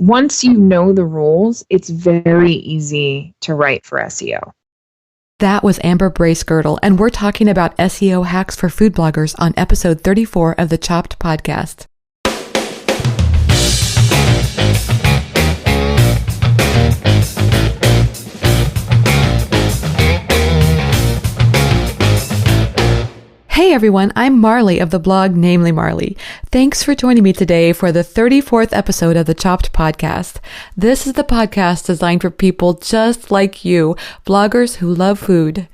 once you know the rules, it's very easy to write for SEO. That was Amber Bracegirdle, and we're talking about SEO hacks for food bloggers on episode 34 of the Chopped podcast. Hey everyone, I'm Marley of the blog Namely Marley. Thanks for joining me today for the 34th episode of the Chopped podcast. This is the podcast designed for people just like you, bloggers who love food.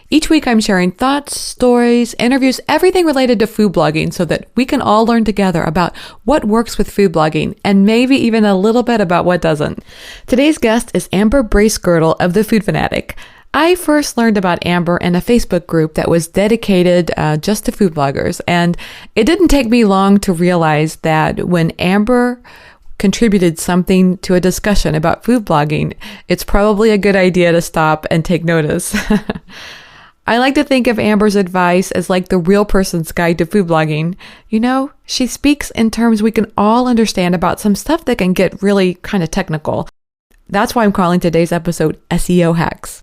Each week I'm sharing thoughts, stories, interviews, everything related to food blogging so that we can all learn together about what works with food blogging and maybe even a little bit about what doesn't. Today's guest is Amber Bracegirdle of The Food Fanatic. I first learned about Amber in a Facebook group that was dedicated just to food bloggers, and it didn't take me long to realize that when Amber contributed something to a discussion about food blogging, it's probably a good idea to stop and take notice. I like to think of Amber's advice as like the real person's guide to food blogging. You know, she speaks in terms we can all understand about some stuff that can get really kind of technical. That's why I'm calling today's episode SEO Hacks.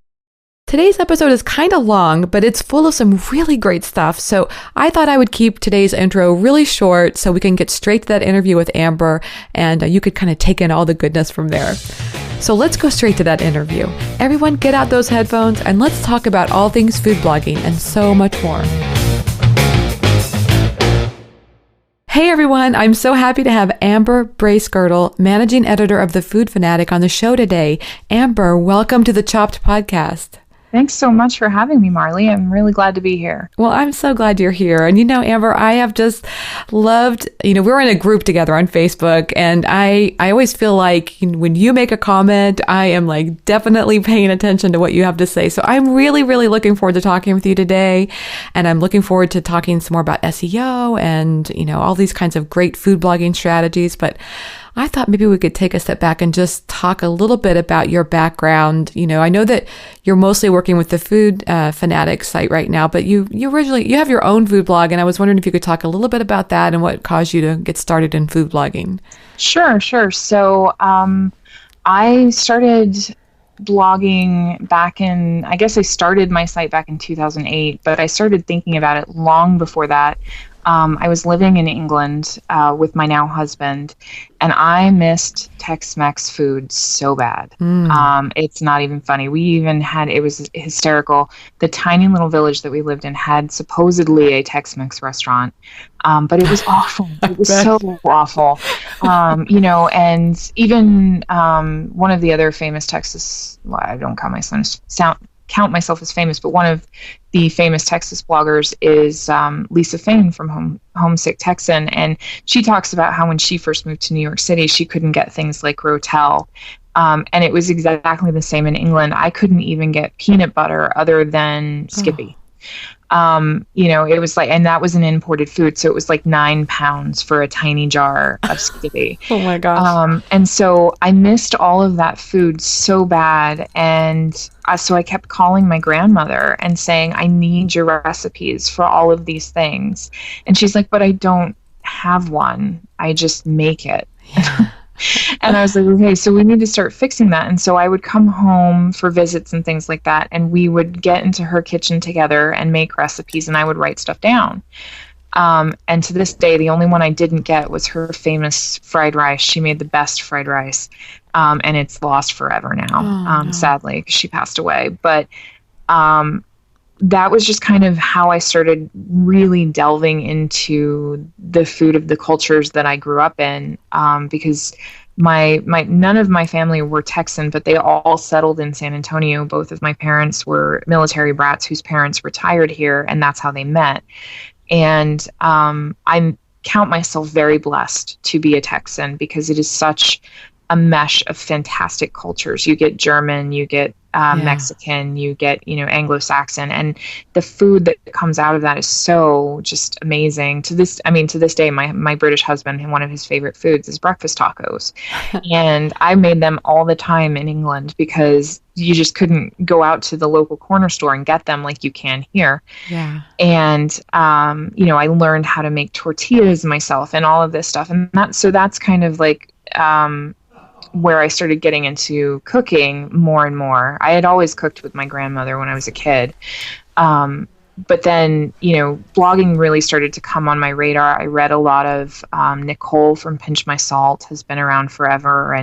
Today's episode is kind of long, but it's full of some really great stuff. So I thought I would keep today's intro really short so we can get straight to that interview with Amber and you could kind of take in all the goodness from there. So let's go straight to that interview. Everyone get out those headphones and let's talk about all things food blogging and so much more. Hey everyone, I'm so happy to have Amber Bracegirdle, managing editor of The Food Fanatic, on the show today. Amber, welcome to the Chopped podcast. Thanks so much for having me, Marley. I'm really glad to be here. Well, I'm so glad you're here. And Amber, I have just loved, we're in a group together on Facebook, and I always feel like when you make a comment, I am like definitely paying attention to what you have to say. So I'm really, really looking forward to talking with you today. And I'm looking forward to talking some more about SEO and, all these kinds of great food blogging strategies. But I thought maybe we could take a step back and just talk a little bit about your background. I know that you're mostly working with the Food Fanatic site right now, but you have your own food blog, and I was wondering if you could talk a little bit about that and what caused you to get started in food blogging. Sure. So I started blogging I started my site back in 2008, but I started thinking about it long before that. I was living in England with my now husband, and I missed Tex-Mex food so bad. It's not even funny. It was hysterical. The tiny little village that we lived in had supposedly a Tex-Mex restaurant, but it was awful. It was so awful. And even one of the other famous Texas, well, I don't count myself as famous, but one of the famous Texas bloggers is Lisa Fain from Homesick Texan, and she talks about how when she first moved to New York City, she couldn't get things like Rotel, and it was exactly the same in England. I couldn't even get peanut butter other than Skippy. It was like, and that was an imported food, so it was like 9 pounds for a tiny jar of Skippy. Oh my gosh. And so I missed all of that food so bad, and so I kept calling my grandmother and saying, I need your recipes for all of these things. And she's like, but I don't have one. I just make it. Yeah. And I was like, okay, so we need to start fixing that. And so I would come home for visits and things like that, and we would get into her kitchen together and make recipes, and I would write stuff down. And to this day, the only one I didn't get was her famous fried rice. She made the best fried rice, and it's lost forever now, no. Sadly, because she passed away. But that was just kind of how I started really delving into the food of the cultures that I grew up in, because none of my family were Texan, but they all settled in San Antonio. Both of my parents were military brats whose parents retired here, and that's how they met. And I count myself very blessed to be a Texan, because it is such a mesh of fantastic cultures. You get German, you get Mexican, you get, Anglo-Saxon, and the food that comes out of that is so just amazing. To this day, my British husband, and one of his favorite foods is breakfast tacos. And I made them all the time in England because you just couldn't go out to the local corner store and get them like you can here. Yeah. And, I learned how to make tortillas myself and all of this stuff. And that's kind of like, where I started getting into cooking more and more. I had always cooked with my grandmother when I was a kid. But then, blogging really started to come on my radar. I read a lot of Nicole from Pinch My Salt, has been around forever,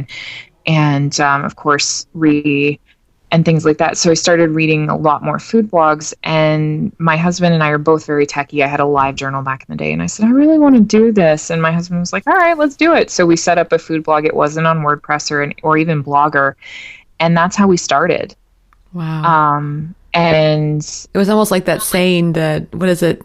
and of course, and things like that. So I started reading a lot more food blogs, and my husband and I are both very techie. I had a live journal back in the day, and I said, I really want to do this. And my husband was like, all right, let's do it. So we set up a food blog. It wasn't on WordPress or even Blogger. And that's how we started. Wow. And it was almost like that saying that, what is it?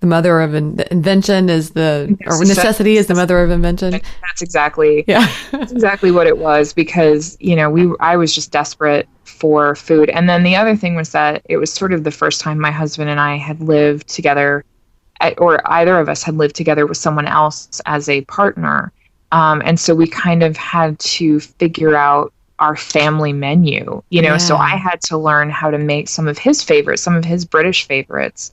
The mother of invention is or necessity is the mother of invention. That's exactly what it was, because, I was just desperate for food. And then the other thing was that it was sort of the first time my husband and I had lived together, or either of us had lived together with someone else as a partner. And so we kind of had to figure out our family menu, so I had to learn how to make some of his favorites, some of his British favorites.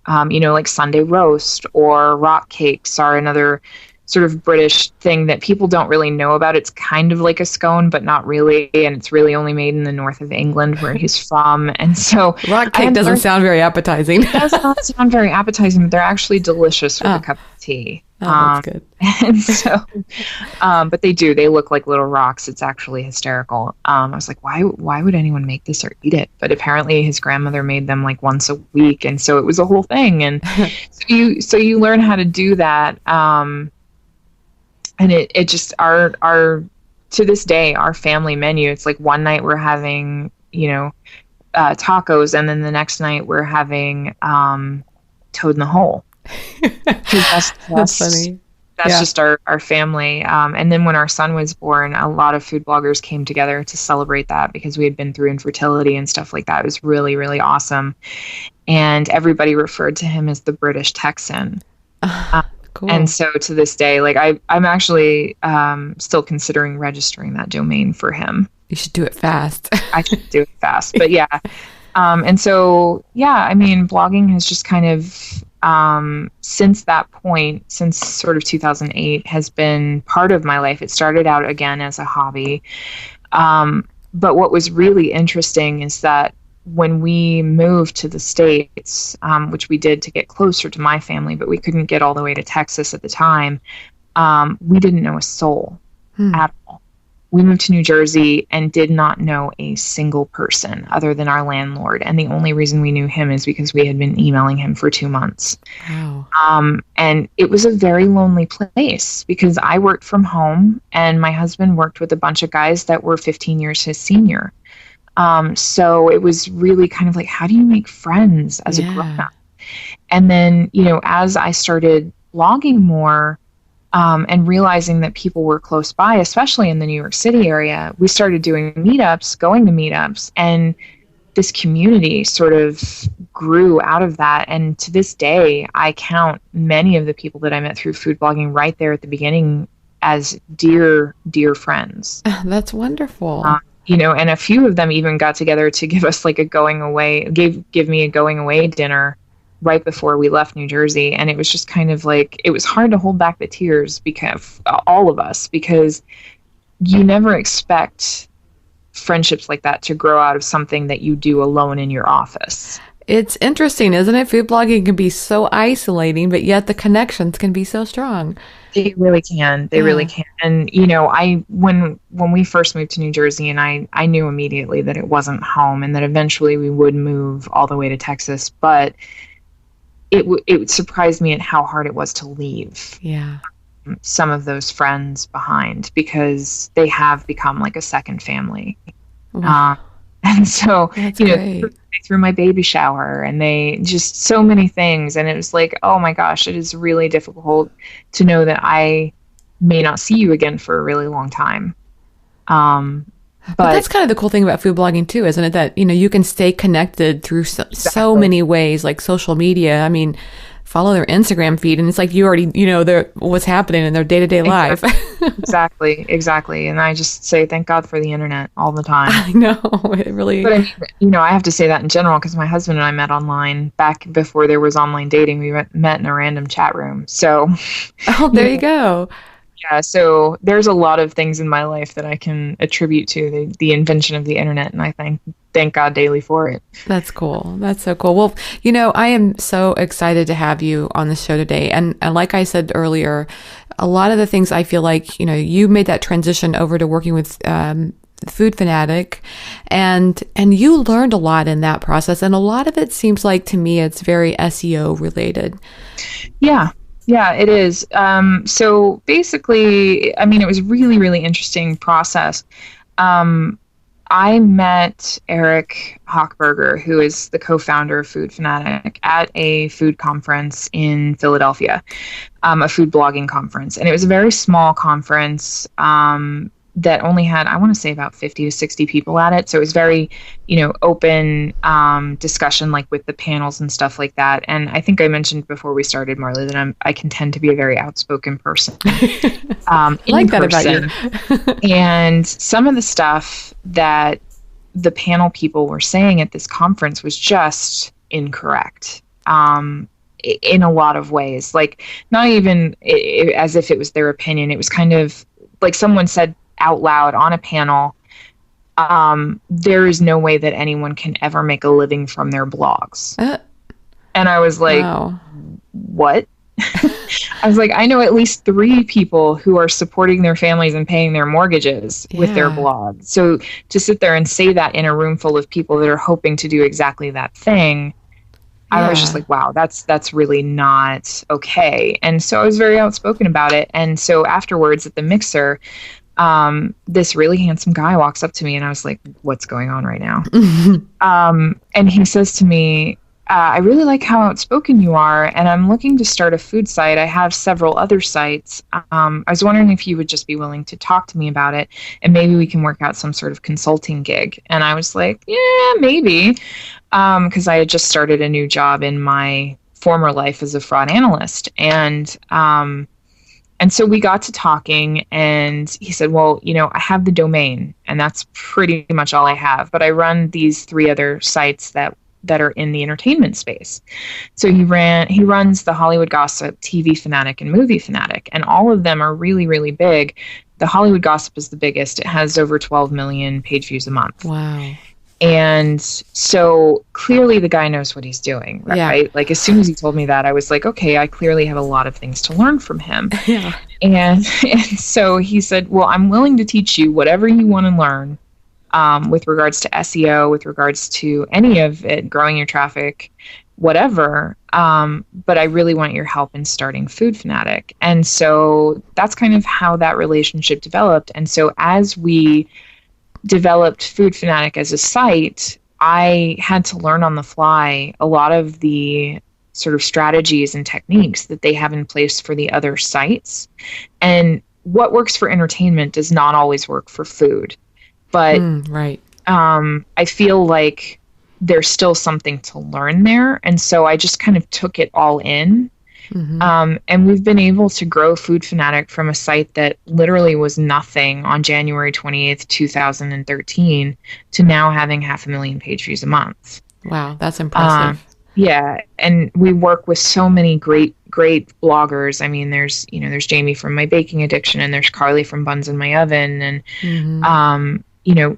Like Sunday roast or rock cakes are another sort of British thing that people don't really know about. It's kind of like a scone, but not really. And it's really only made in the north of England where he's from. And so rock cake doesn't sound very appetizing. It does not sound very appetizing, but they're actually delicious with a cup of tea. Oh, that's good. And so, but they look like little rocks. It's actually hysterical. I was like, why would anyone make this or eat it? But apparently his grandmother made them like once a week. And so it was a whole thing. And so you learn how to do that. And it just, our to this day, our family menu, it's like one night we're having, tacos. And then the next night we're having, toad in the hole. That's funny. That's just our family. And then when our son was born, a lot of food bloggers came together to celebrate that, because we had been through infertility and stuff like that. It was really, really awesome. And everybody referred to him as the British Texan. Cool. And so to this day, like I'm actually still considering registering that domain for him. You should do it fast. I should do it fast. But yeah. And so, I mean, blogging has just kind of, since that point, since sort of 2008, has been part of my life. It started out again as a hobby. But what was really interesting is that when we moved to the States, which we did to get closer to my family, but we couldn't get all the way to Texas at the time, we didn't know a soul at all. We moved to New Jersey and did not know a single person other than our landlord. And the only reason we knew him is because we had been emailing him for 2 months. Wow. And it was a very lonely place, because I worked from home and my husband worked with a bunch of guys that were 15 years his senior. So it was really kind of like, how do you make friends as a grown-up? And then, as I started blogging more, and realizing that people were close by, especially in the New York City area, we started doing going to meetups, and this community sort of grew out of that. And to this day, I count many of the people that I met through food blogging right there at the beginning as dear, dear friends. That's wonderful. And a few of them even got together to give us like give me a going away dinner right before we left New Jersey. And it was just kind of like, it was hard to hold back the tears, because all of us, because you never expect friendships like that to grow out of something that you do alone in your office. It's interesting, isn't it? Food blogging can be so isolating, but yet the connections can be so strong. They really can. They really can. And, when we first moved to New Jersey, and I knew immediately that it wasn't home, and that eventually we would move all the way to Texas, but it surprised me at how hard it was to leave some of those friends behind, because they have become like a second family. Wow. And so, they threw my baby shower, and they just so many things. And it was like, oh my gosh, it is really difficult to know that I may not see you again for a really long time. But that's kind of the cool thing about food blogging too, isn't it? That, you can stay connected through so many ways, like social media. I mean, follow their Instagram feed, and it's like you already, what's happening in their day-to-day life. Exactly. And I just say, thank God for the internet all the time. I know, it really. But I mean, I have to say that in general, because my husband and I met online back before there was online dating. We met in a random chat room. So. Oh, there you go. Yeah, so there's a lot of things in my life that I can attribute to the invention of the internet, and I thank God daily for it. That's cool. That's so cool. Well, I am so excited to have you on the show today. And like I said earlier, a lot of the things I feel like, you made that transition over to working with Food Fanatic, and you learned a lot in that process. And a lot of it seems like, to me, it's very SEO related. Yeah. Yeah, it is. So basically, I mean, it was really, really interesting process. I met Eric Hochberger, who is the co-founder of Food Fanatic, at a food conference in Philadelphia, a food blogging conference. And it was a very small conference that only had, I want to say, about 50 to 60 people at it. So it was very, open discussion, like with the panels and stuff like that. And I think I mentioned before we started, Marley, that I can tend to be a very outspoken person. Like that about you. And some of the stuff that the panel people were saying at this conference was just incorrect. In a lot of ways, like not even as if it was their opinion. It was kind of like someone said out loud on a panel, there is no way that anyone can ever make a living from their blogs. And I was like, wow. What? I was like, I know at least 3 people who are supporting their families and paying their mortgages with their blog. So to sit there and say that in a room full of people that are hoping to do exactly that thing, I was just like, wow, that's really not okay. And so I was very outspoken about it. And so afterwards at the mixer, this really handsome guy walks up to me, and I was like, what's going on right now? And he says to me, I really like how outspoken you are, and I'm looking to start a food site. I have several other sites. I was wondering if you would just be willing to talk to me about it, and maybe we can work out some sort of consulting gig. And I was like, yeah, maybe, because I had just started a new job in my former life as a fraud analyst. And so we got to talking, and he said, well, I have the domain, and that's pretty much all I have, but I run these 3 other sites that are in the entertainment space. So he runs the Hollywood Gossip, TV Fanatic, and Movie Fanatic, and all of them are really, really big. The Hollywood Gossip is the biggest. It has over 12 million page views a month. Wow. And so clearly the guy knows what he's doing, right? Yeah. Like as soon as he told me that, I was like, okay, I clearly have a lot of things to learn from him. Yeah. And so he said, well, I'm willing to teach you whatever you want to learn with regards to SEO, with regards to any of it, growing your traffic, whatever. But I really want your help in starting Food Fanatic. And so that's kind of how that relationship developed. And so as we developed Food Fanatic as a site, I had to learn on the fly a lot of the sort of strategies and techniques that they have in place for the other sites. And what works for entertainment does not always work for food. But right. I feel like there's still something to learn there. And so I just kind of took it all in. Mm-hmm. And we've been able to grow Food Fanatic from a site that literally was nothing on January 28th, 2013 to now having 500,000 page views a month. Wow, that's impressive. Yeah, and we work with so many great bloggers. I mean, there's Jamie from My Baking Addiction, and there's Carly from Buns in My Oven, and mm-hmm.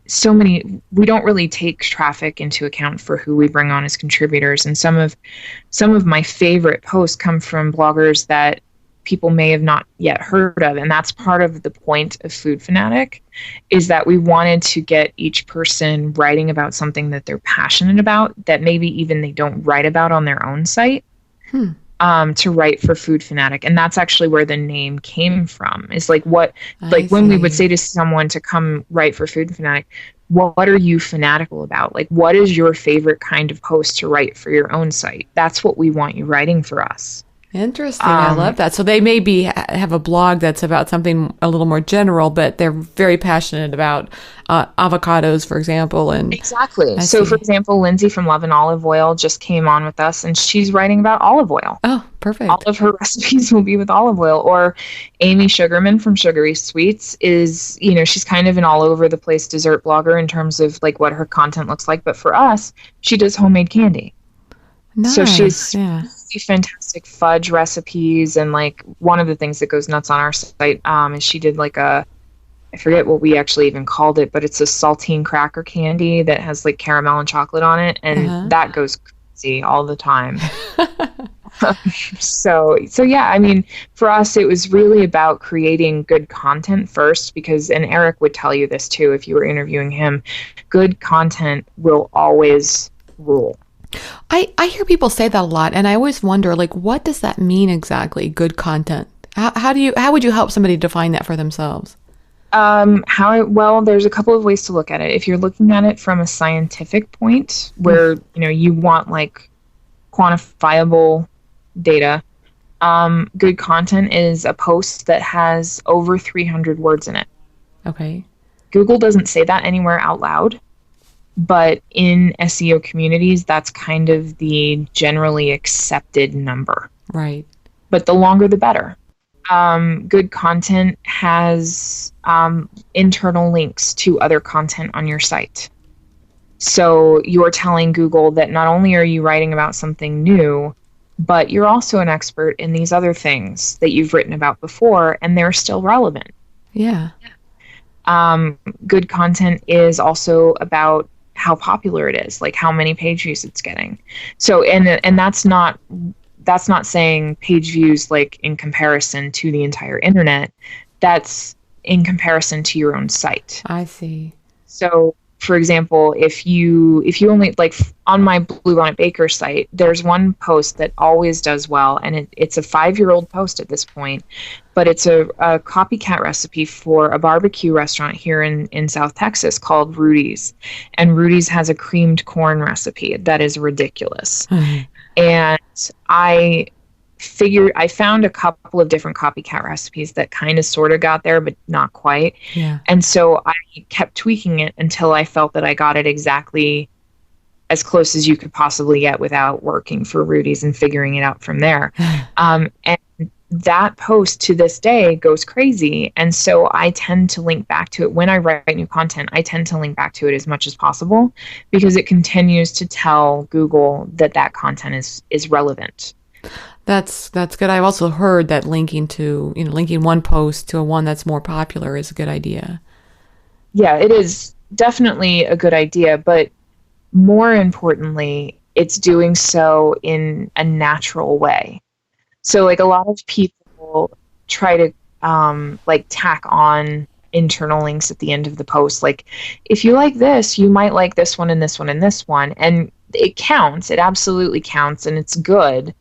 So many. We don't really take traffic into account for who we bring on as contributors, and some of my favorite posts come from bloggers that people may have not yet heard of, and that's part of the point of Food Fanatic, is that we wanted to get each person writing about something that they're passionate about that maybe even they don't write about on their own site. To write for Food Fanatic. And that's actually where the name came from. Is like when we would say to someone to come write for Food Fanatic, what are you fanatical about? Like, what is your favorite kind of post to write for your own site? That's what we want you writing for us. Interesting. I love that. So they maybe have a blog that's about something a little more general, but they're very passionate about avocados, for example. And exactly. So, for example, Lindsay from Love and Olive Oil just came on with us, and she's writing about olive oil. Oh, perfect. All of her recipes will be with olive oil. Or Amy Sugarman from Sugary Sweets is, she's kind of an all over the place dessert blogger in terms of like what her content looks like. But for us, she does homemade candy. Nice. So she's really fantastic fudge recipes. And like one of the things that goes nuts on our site is she did like I forget what we actually even called it, but it's a saltine cracker candy that has like caramel and chocolate on it. And that goes crazy all the time. So yeah, I mean, for us, it was really about creating good content first, because, and Eric would tell you this too, if you were interviewing him, good content will always rule. I hear people say that a lot, and I always wonder, like, what does that mean exactly? Good content. How would you help somebody define that for themselves? Well, there's a couple of ways to look at it. If you're looking at it from a scientific point where, you want like quantifiable data, good content is a post that has over 300 words in it. Okay. Google doesn't say that anywhere out loud, but in SEO communities, that's kind of the generally accepted number. Right. But the longer, the better. Good content has internal links to other content on your site. So you're telling Google that not only are you writing about something new, but you're also an expert in these other things that you've written about before, and they're still relevant. Yeah. Good content is also about how popular it is, like how many page views it's getting. So, and that's not saying page views like in comparison to the entire internet. That's in comparison to your own site. I see. So, for example, if you only, like on my Bluebonnet Baker site, there's one post that always does well, and it's a 5-year-old post at this point, but it's a copycat recipe for a barbecue restaurant here in South Texas called Rudy's. And Rudy's has a creamed corn recipe that is ridiculous. And I found a couple of different copycat recipes that kind of sort of got there, but not quite. Yeah. And so I kept tweaking it until I felt that I got it exactly as close as you could possibly get without working for Rudy's and figuring it out from there. And that post to this day goes crazy. And so I tend to link back to it. When I write new content, I tend to link back to it as much as possible, because it continues to tell Google that content is relevant. That's good. I've also heard that linking one post to one that's more popular is a good idea. Yeah, it is definitely a good idea, but more importantly, it's doing so in a natural way. So like a lot of people try to like tack on internal links at the end of the post. Like, if you like this, you might like this one and this one and this one. And it counts. It absolutely counts, and it's good.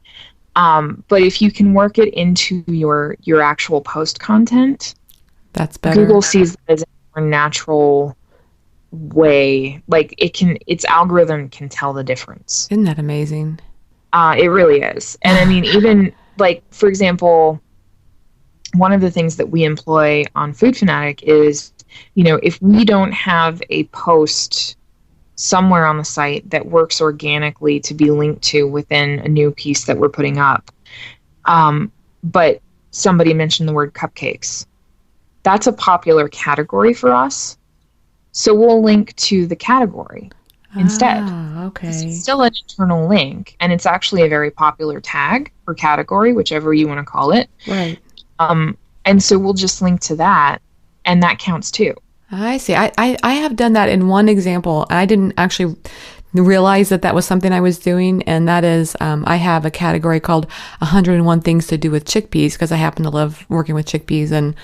But if you can work it into your actual post content, that's better. Google sees it as a more natural way. Like its algorithm can tell the difference. Isn't that amazing? It really is. And I mean, even like, for example, one of the things that we employ on Food Fanatic is, if we don't have a post somewhere on the site that works organically to be linked to within a new piece that we're putting up. But somebody mentioned the word cupcakes. That's a popular category for us. So we'll link to the category instead. Okay. It's still an internal link, and it's actually a very popular tag or category, whichever you want to call it. Right. And so we'll just link to that, and that counts too. I see. I have done that in one example. I didn't actually realize that was something I was doing. And that is, I have a category called 101 Things to Do with Chickpeas, because I happen to love working with chickpeas. And,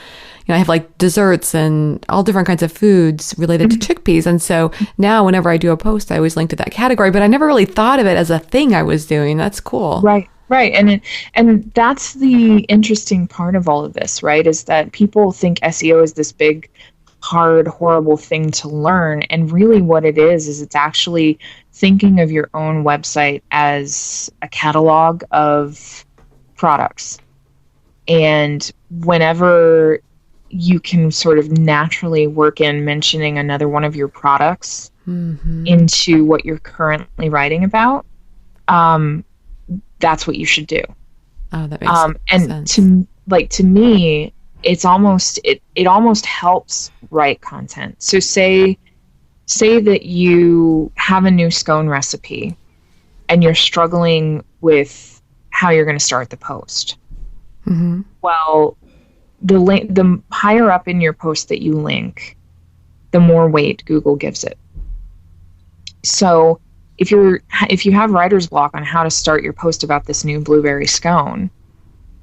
I have like desserts and all different kinds of foods related to chickpeas. And so now whenever I do a post, I always link to that category, but I never really thought of it as a thing I was doing. That's cool. Right. Right. And that's the interesting part of all of this, right? Is that people think SEO is this big, hard, horrible thing to learn. And really what it is it's actually thinking of your own website as a catalog of products. And whenever you can sort of naturally work in mentioning another one of your products into what you're currently writing about, that's what you should do. Oh, that makes sense. And to me, it's almost it almost helps write content. So say that you have a new scone recipe and you're struggling with how you're going to start the post. Mm-hmm. Well, the higher up in your post that you link, the more weight Google gives it. So if you have writer's block on how to start your post about this new blueberry scone,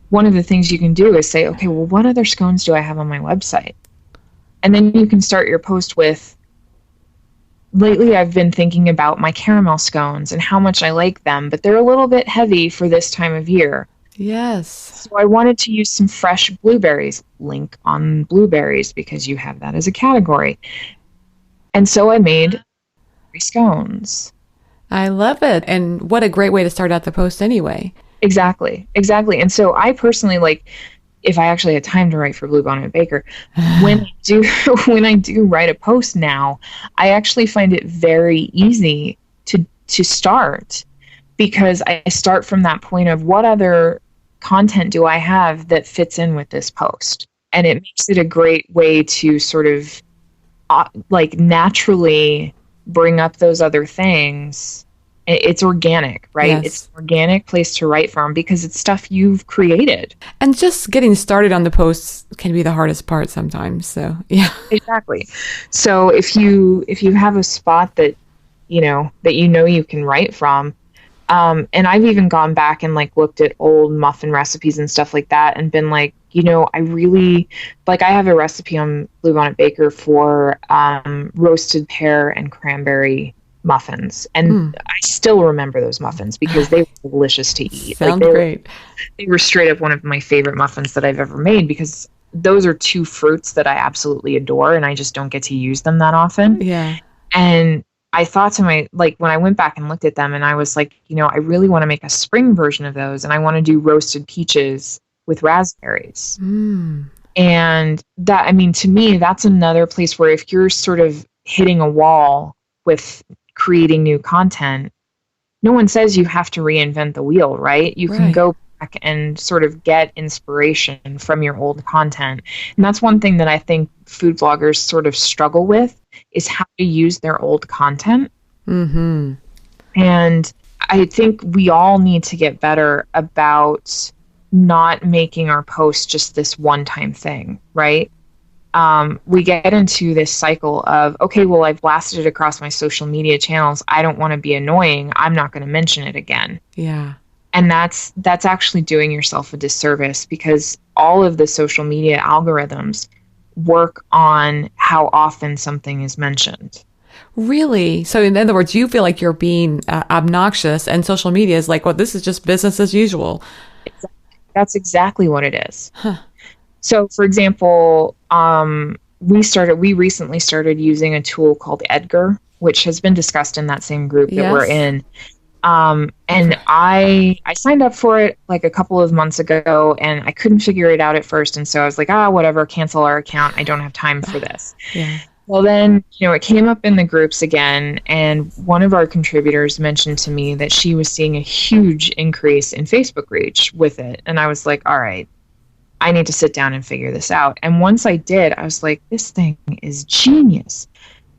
one of the things you can do is say, okay, well, what other scones do I have on my website? And then you can start your post with, lately I've been thinking about my caramel scones and how much I like them, but they're a little bit heavy for this time of year. Yes. So I wanted to use some fresh blueberries. Link on blueberries because you have that as a category. And so I made scones. I love it. And what a great way to start out the post anyway. Exactly. And so I personally, like, if I actually had time to write for Bluebonnet Baker, when I do write a post now, I actually find it very easy to start, because I start from that point of what other content do I have that fits in with this post. And it makes it a great way to sort of like naturally bring up those other things. It's organic, right? Yes. It's an organic place to write from because it's stuff you've created. And just getting started on the posts can be the hardest part sometimes. So, yeah. Exactly. So if you have a spot that you know you can write from, and I've even gone back and like looked at old muffin recipes and stuff like that and been like, I really like, I have a recipe on Bluebonnet Baker for roasted pear and cranberry muffins, and I still remember those muffins because they were delicious to eat. Sounds great. They were straight up one of my favorite muffins that I've ever made, because those are two fruits that I absolutely adore, and I just don't get to use them that often. Yeah. And I thought to when I went back and looked at them, and I was like, I really want to make a spring version of those, and I want to do roasted peaches with raspberries. And that, I mean, to me, that's another place where if you're sort of hitting a wall with creating new content, no one says you have to reinvent the wheel, right? You can go back and sort of get inspiration from your old content. And that's one thing that I think food bloggers sort of struggle with, is how to use their old content. Mm-hmm. And I think we all need to get better about not making our posts just this one-time thing, right? We get into this cycle of, okay, well, I've blasted it across my social media channels. I don't want to be annoying. I'm not going to mention it again. Yeah. And that's actually doing yourself a disservice, because all of the social media algorithms work on how often something is mentioned. Really? So in other words, you feel like you're being obnoxious, and social media is like, well, this is just business as usual. Exactly. That's exactly what it is. Huh. So, for example, we recently started using a tool called Edgar, which has been discussed in that same group that we're in. And I signed up for it like a couple of months ago, and I couldn't figure it out at first. And so I was like, whatever, cancel our account. I don't have time for this. Yeah. Well, then, it came up in the groups again, and one of our contributors mentioned to me that she was seeing a huge increase in Facebook reach with it. And I was like, all right, I need to sit down and figure this out. And once I did, I was like, this thing is genius.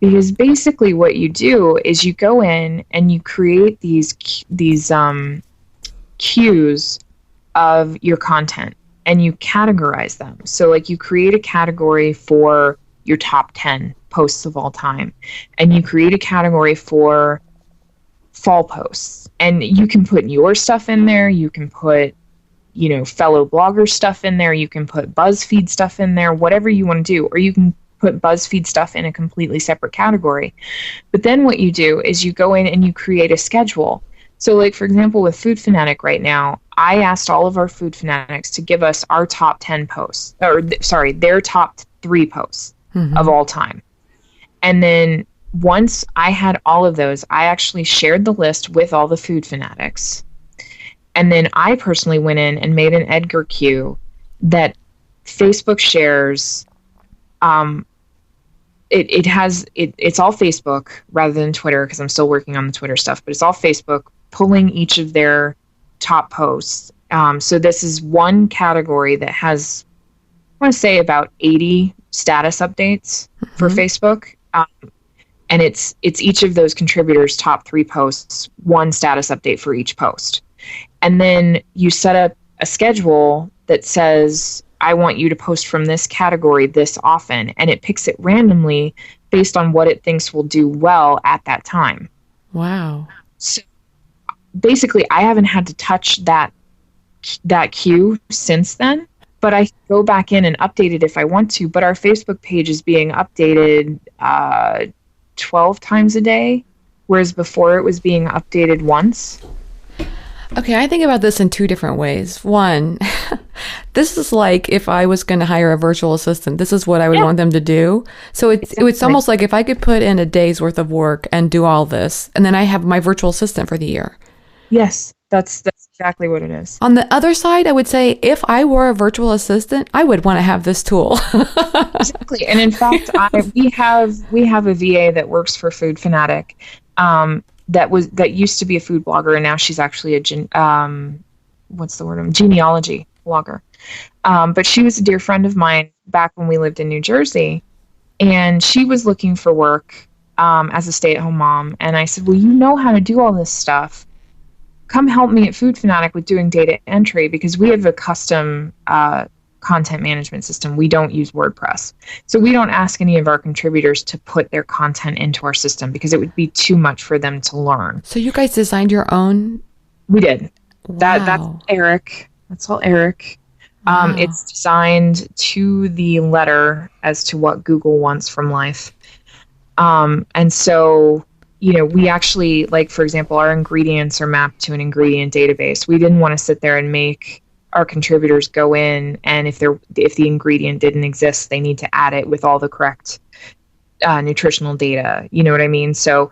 Because basically what you do is you go in and you create these cues of your content, and you categorize them. So like you create a category for your top 10 posts of all time, and you create a category for fall posts, and you can put your stuff in there. You can put, fellow blogger stuff in there. You can put BuzzFeed stuff in there, whatever you want to do, or you can put BuzzFeed stuff in a completely separate category. But then what you do is you go in and you create a schedule. So like, for example, with Food Fanatic right now, I asked all of our Food Fanatics to give us our top 10 posts, their top 3 posts of all time. And then once I had all of those, I actually shared the list with all the Food Fanatics. And then I personally went in and made an Edgar queue that Facebook shares. It's all Facebook rather than Twitter, because I'm still working on the Twitter stuff, but it's all Facebook pulling each of their top posts. So this is one category that has, I want to say, about 80 status updates for Facebook. And it's each of those contributors' top 3 posts, one status update for each post. And then you set up a schedule that says, I want you to post from this category this often. And it picks it randomly based on what it thinks will do well at that time. Wow. So basically, I haven't had to touch that queue since then, but I go back in and update it if I want to. But our Facebook page is being updated 12 times a day, whereas before it was being updated once. Okay, I think about this in two different ways. One, this is like if I was going to hire a virtual assistant, this is what I would want them to do. So it's almost like if I could put in a day's worth of work and do all this, and then I have my virtual assistant for the year. Yes, that's exactly what it is. On the other side, I would say if I were a virtual assistant, I would want to have this tool. Exactly. And in fact, we have a VA that works for Food Fanatic. That used to be a food blogger, and now she's actually a genealogy blogger. But she was a dear friend of mine back when we lived in New Jersey, and she was looking for work as a stay-at-home mom. And I said, well, you know how to do all this stuff. Come help me at Food Fanatic with doing data entry, because we have a custom content management system. We don't use WordPress. So we don't ask any of our contributors to put their content into our system because it would be too much for them to learn. So you guys designed your own? We did. Wow. That's Eric. That's all Eric. Wow. It's designed to the letter as to what Google wants from life. And so, we actually, like, for example, our ingredients are mapped to an ingredient database. We didn't want to sit there and make our contributors go in, and if the ingredient didn't exist, they need to add it with all the correct nutritional data. You know what I mean? So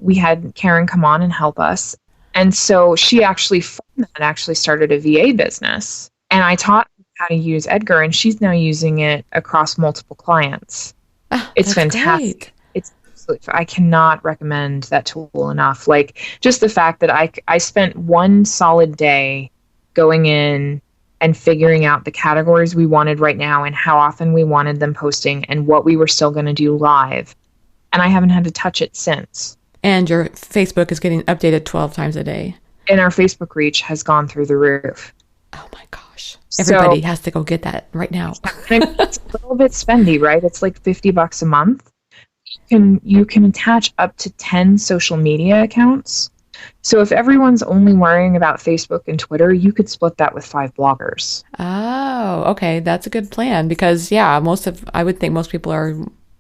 we had Karen come on and help us, and so she actually started a VA business, and I taught her how to use Edgar, and she's now using it across multiple clients. It's fantastic. Great. I cannot recommend that tool enough. Like, just the fact that I spent one solid day going in and figuring out the categories we wanted right now and how often we wanted them posting and what we were still going to do live. And I haven't had to touch it since. And your Facebook is getting updated 12 times a day. And our Facebook reach has gone through the roof. Oh my gosh. Everybody has to go get that right now. It's a little bit spendy, right? It's like $50 a month. You can attach up to 10 social media accounts. So if everyone's only worrying about Facebook and Twitter, you could split that with 5 bloggers. Oh, okay. That's a good plan because, I would think most people are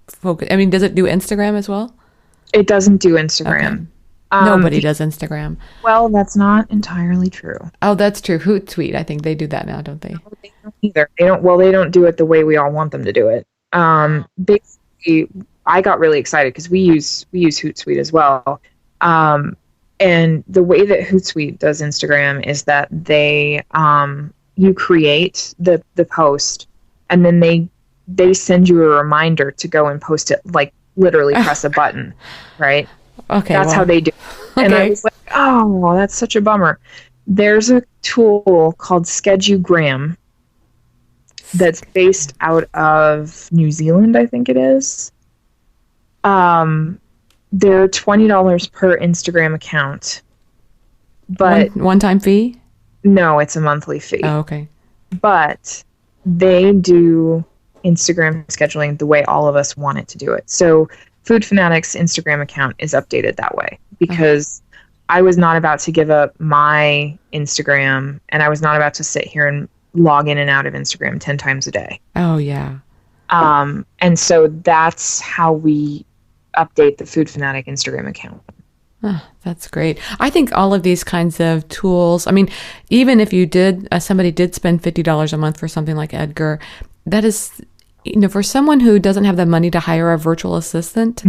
focused. I mean, does it do Instagram as well? It doesn't do Instagram. Okay. Nobody does Instagram. Well, that's not entirely true. Oh, that's true. Hootsuite, I think they do that now, don't they? No, they don't either. They don't do it the way we all want them to do it. Basically, I got really excited because we use Hootsuite as well. And the way that Hootsuite does Instagram is that you create the post, and then they send you a reminder to go and post it, like literally press a button, right? Okay. That's how they do it. And I was like, oh, that's such a bummer. There's a tool called Schedugram that's based out of New Zealand, I think it is. They're $20 per Instagram account. But one-time fee? No, it's a monthly fee. Oh, okay. But they do Instagram scheduling the way all of us want it to do it. So Food Fanatic's Instagram account is updated that way because I was not about to give up my Instagram, and I was not about to sit here and log in and out of Instagram 10 times a day. Oh, yeah. And so that's how we update the Food Fanatic Instagram account. Oh, that's great. I think all of these kinds of tools, I mean, even if you did, somebody did spend $50 a month for something like Edgar, that is, for someone who doesn't have the money to hire a virtual assistant,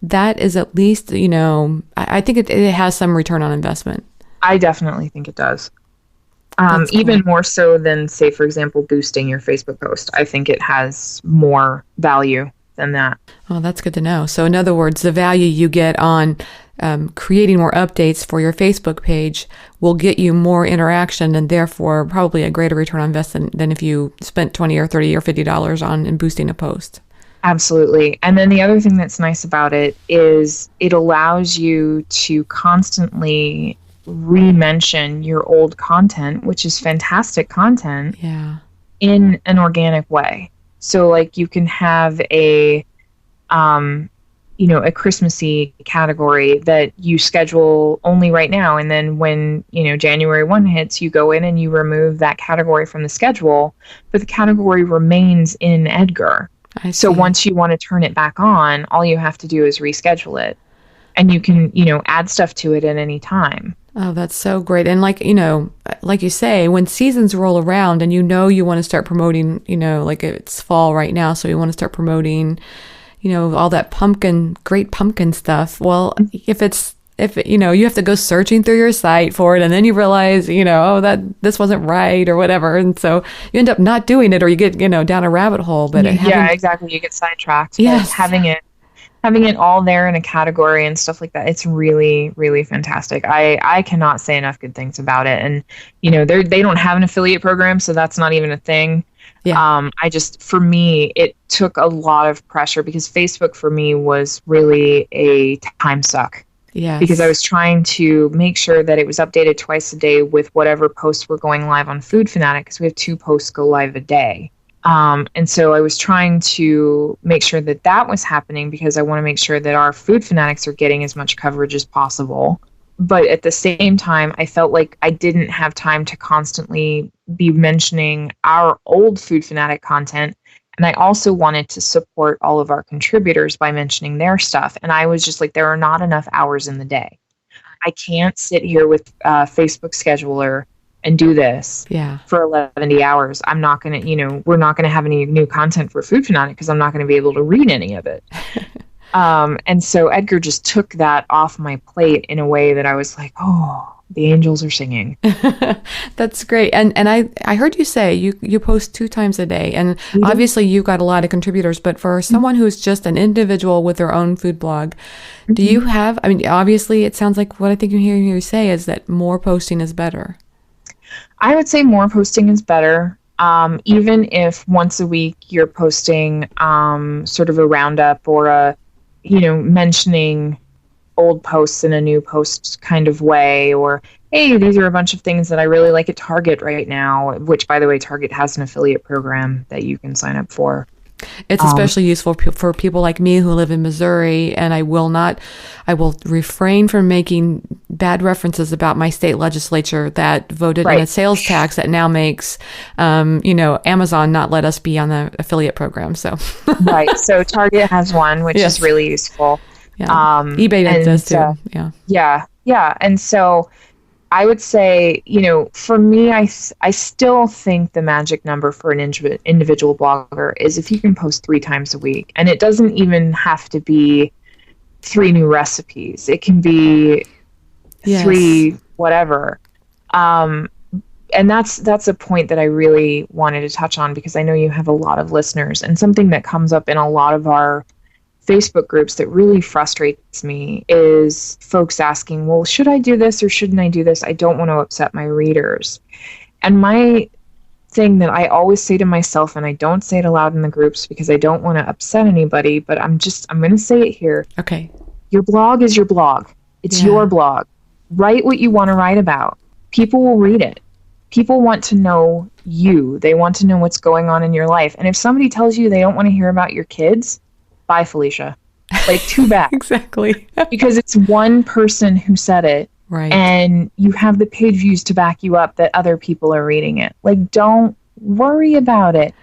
that is at least, I think it has some return on investment. I definitely think it does. Cool. Even more so than, say, for example, boosting your Facebook post. I think it has more value than that. Oh, that's good to know. So in other words, the value you get on creating more updates for your Facebook page will get you more interaction and therefore probably a greater return on investment than if you spent $20 or $30 or $50 on boosting a post. Absolutely. And then the other thing that's nice about it is it allows you to constantly re-mention your old content, which is fantastic content, Yeah. in an organic way. So like you can have um, a Christmassy category that you schedule only right now. And then when, January 1 hits, you go in and you remove that category from the schedule, but the category remains in Edgar. I So see. once you want to turn it back on, all you have to do is reschedule it. And you can, add stuff to it at any time. Oh, that's so great. And like you say, when seasons roll around and you want to start promoting, like it's fall right now, so you want to start promoting, all that great pumpkin stuff. Well, if you have to go searching through your site for it and then you realize, that this wasn't right or whatever. And so you end up not doing it, or you get, down a rabbit hole. But yeah, exactly. You get sidetracked. Yes. But having it all there in a category and stuff like that, it's really, really fantastic. I cannot say enough good things about it. And, they don't have an affiliate program, so that's not even a thing. Yeah. For me, it took a lot of pressure because Facebook for me was really a time suck. Yes. Because I was trying to make sure that it was updated twice a day with whatever posts were going live on Food Fanatic, because we have 2 posts go live a day. And so I was trying to make sure that that was happening because I want to make sure that our Food Fanatics are getting as much coverage as possible. But at the same time, I felt like I didn't have time to constantly be mentioning our old Food Fanatic content. And I also wanted to support all of our contributors by mentioning their stuff. And I was just like, there are not enough hours in the day. I can't sit here with Facebook Scheduler and do this for 70 hours. I'm not going to, we're not going to have any new content for Food Fanatic because I'm not going to be able to read any of it. And so Edgar just took that off my plate in a way that I was like, oh, the angels are singing. That's great. And I heard you say you post 2 times a day, and obviously you've got a lot of contributors, but for someone who's just an individual with their own food blog, do you have, obviously it sounds like what I think you hear you say is that more posting is better. I would say more posting is better. Even if once a week you're posting sort of a roundup or a, mentioning old posts in a new post kind of way, or, hey, these are a bunch of things that I really like at Target right now, which, by the way, Target has an affiliate program that you can sign up for. It's especially useful for people like me who live in Missouri, and I will refrain from making bad references about my state legislature that voted in a sales tax that now makes, Amazon not let us be on the affiliate program. So, right. So Target has one, which is really useful. Yeah. eBay does too. Yeah. And so I would say, for me, I still think the magic number for an individual blogger is if you can post 3 times a week. And it doesn't even have to be 3 new recipes. It can be 3 whatever. And that's a point that I really wanted to touch on because I know you have a lot of listeners. And something that comes up in a lot of our Facebook groups that really frustrates me is folks asking, well, should I do this or shouldn't I do this? I don't want to upset my readers. And my thing that I always say to myself, and I don't say it aloud in the groups because I don't want to upset anybody, but I'm going to say it here. Okay. Your blog is your blog. It's your blog. Write what you want to write about. People will read it. People want to know you. They want to know what's going on in your life. And if somebody tells you they don't want to hear about your kids, bye, Felicia. Like, too bad. Exactly. Because it's one person who said it. Right. And you have the page views to back you up that other people are reading it. Like, don't worry about it.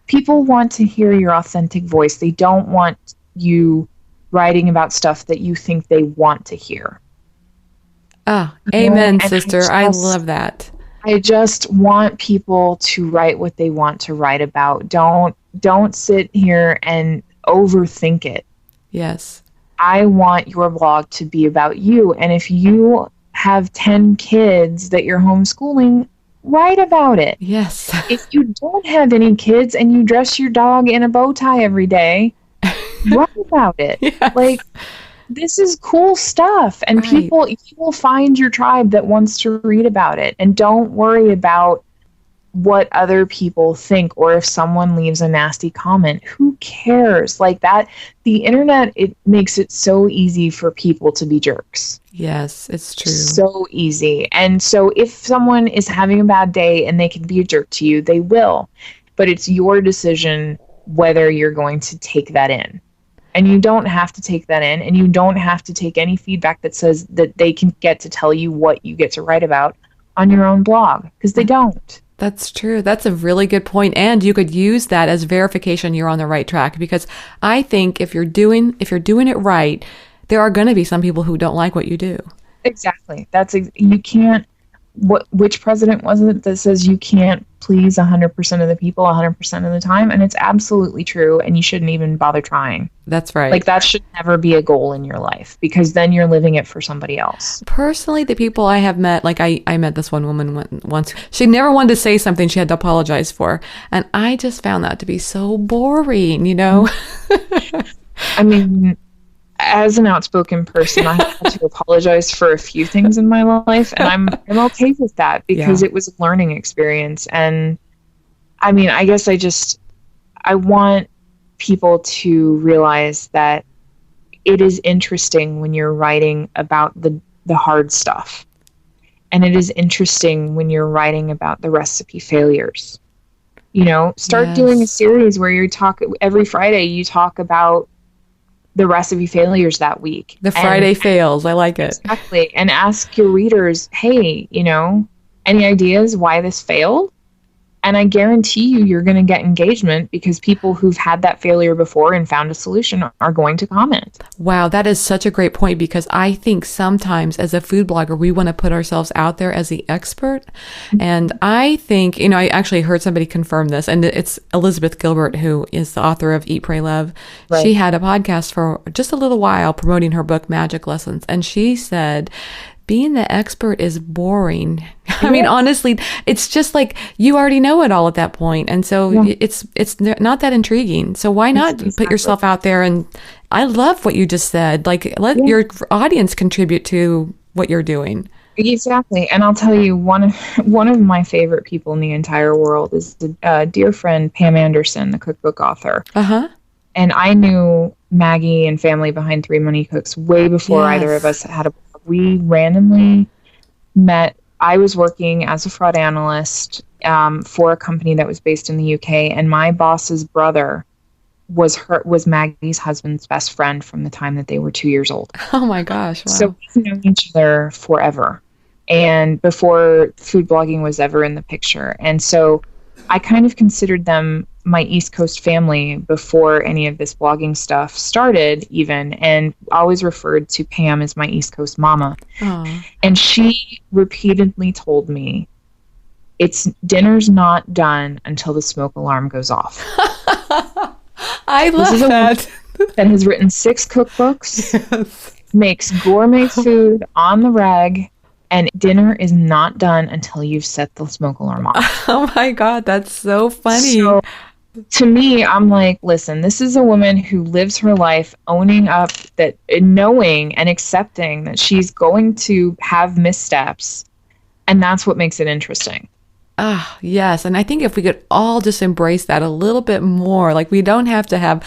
People want to hear your authentic voice. They don't want you writing about stuff that you think they want to hear. Ah, amen, sister. I love that. I just want people to write what they want to write about. Don't sit here and overthink it. Yes. I want your blog to be about you. And if you have 10 kids that you're homeschooling, write about it. Yes. If you don't have any kids and you dress your dog in a bow tie every day, write about it. Yes. Like, this is cool stuff. And you will find your tribe that wants to read about it. And don't worry about what other people think, or if someone leaves a nasty comment, who cares? Like that, the internet, it makes it so easy for people to be jerks. Yes, it's true. So easy. And so if someone is having a bad day and they can be a jerk to you, they will. But it's your decision whether you're going to take that in. And you don't have to take that in, and you don't have to take any feedback that says that they can get to tell you what you get to write about on your own blog, because they don't. That's true. That's a really good point. And you could use that as verification you're on the right track, because I think if you're doing it right, there are going to be some people who don't like what you do. Exactly. You can't, which president was it that says you can't please 100% of the people 100% of the time? And it's absolutely true. And you shouldn't even bother trying. That's right. Like that should never be a goal in your life, because then you're living it for somebody else. Personally, the people I have met, like I met this one woman once. She never wanted to say something she had to apologize for. And I just found that to be so boring, you know? I mean, as an outspoken person, I had to apologize for a few things in my life, and I'm okay with that, because it was a learning experience. And I mean, I guess I want people to realize that it is interesting when you're writing about the hard stuff, and it is interesting when you're writing about the recipe failures. You know, start doing a series where you talk every Friday. You talk about the recipe failures that week. The Friday fails. I like it. Exactly. And ask your readers, hey, you know, any ideas why this failed? And I guarantee you're going to get engagement, because people who've had that failure before and found a solution are going to comment. Wow, that is such a great point, because I think sometimes as a food blogger, we want to put ourselves out there as the expert. Mm-hmm. And I think, you know, I actually heard somebody confirm this, and it's Elizabeth Gilbert, who is the author of Eat, Pray, Love. Right. She had a podcast for just a little while promoting her book, Magic Lessons. And she said, being the expert is boring. I mean, honestly, it's just like you already know it all at that point. And so it's not that intriguing. So why not put yourself out there? And I love what you just said. Like, let your audience contribute to what you're doing. Exactly. And I'll tell you, one of my favorite people in the entire world is a dear friend, Pam Anderson, the cookbook author. Uh-huh. And I knew Maggie and Family Behind Three Money Cooks way before either of us had a. We randomly met. I was working as a fraud analyst for a company that was based in the UK, and my boss's brother was Maggie's husband's best friend from the time that they were 2 years old. Oh my gosh! Wow. So we've known each other forever, and before food blogging was ever in the picture. And so I kind of considered them my East Coast family before any of this blogging stuff started even, and always referred to Pam as my East Coast mama. Aww. And she repeatedly told me, dinner's not done until the smoke alarm goes off. I love that. That has written 6 cookbooks, makes gourmet food on the reg, and dinner is not done until you've set the smoke alarm off. Oh my God, that's so funny. So, to me, I'm like, listen, this is a woman who lives her life owning up that, knowing and accepting that she's going to have missteps. And that's what makes it interesting. Ah, yes. And I think if we could all just embrace that a little bit more, like we don't have to have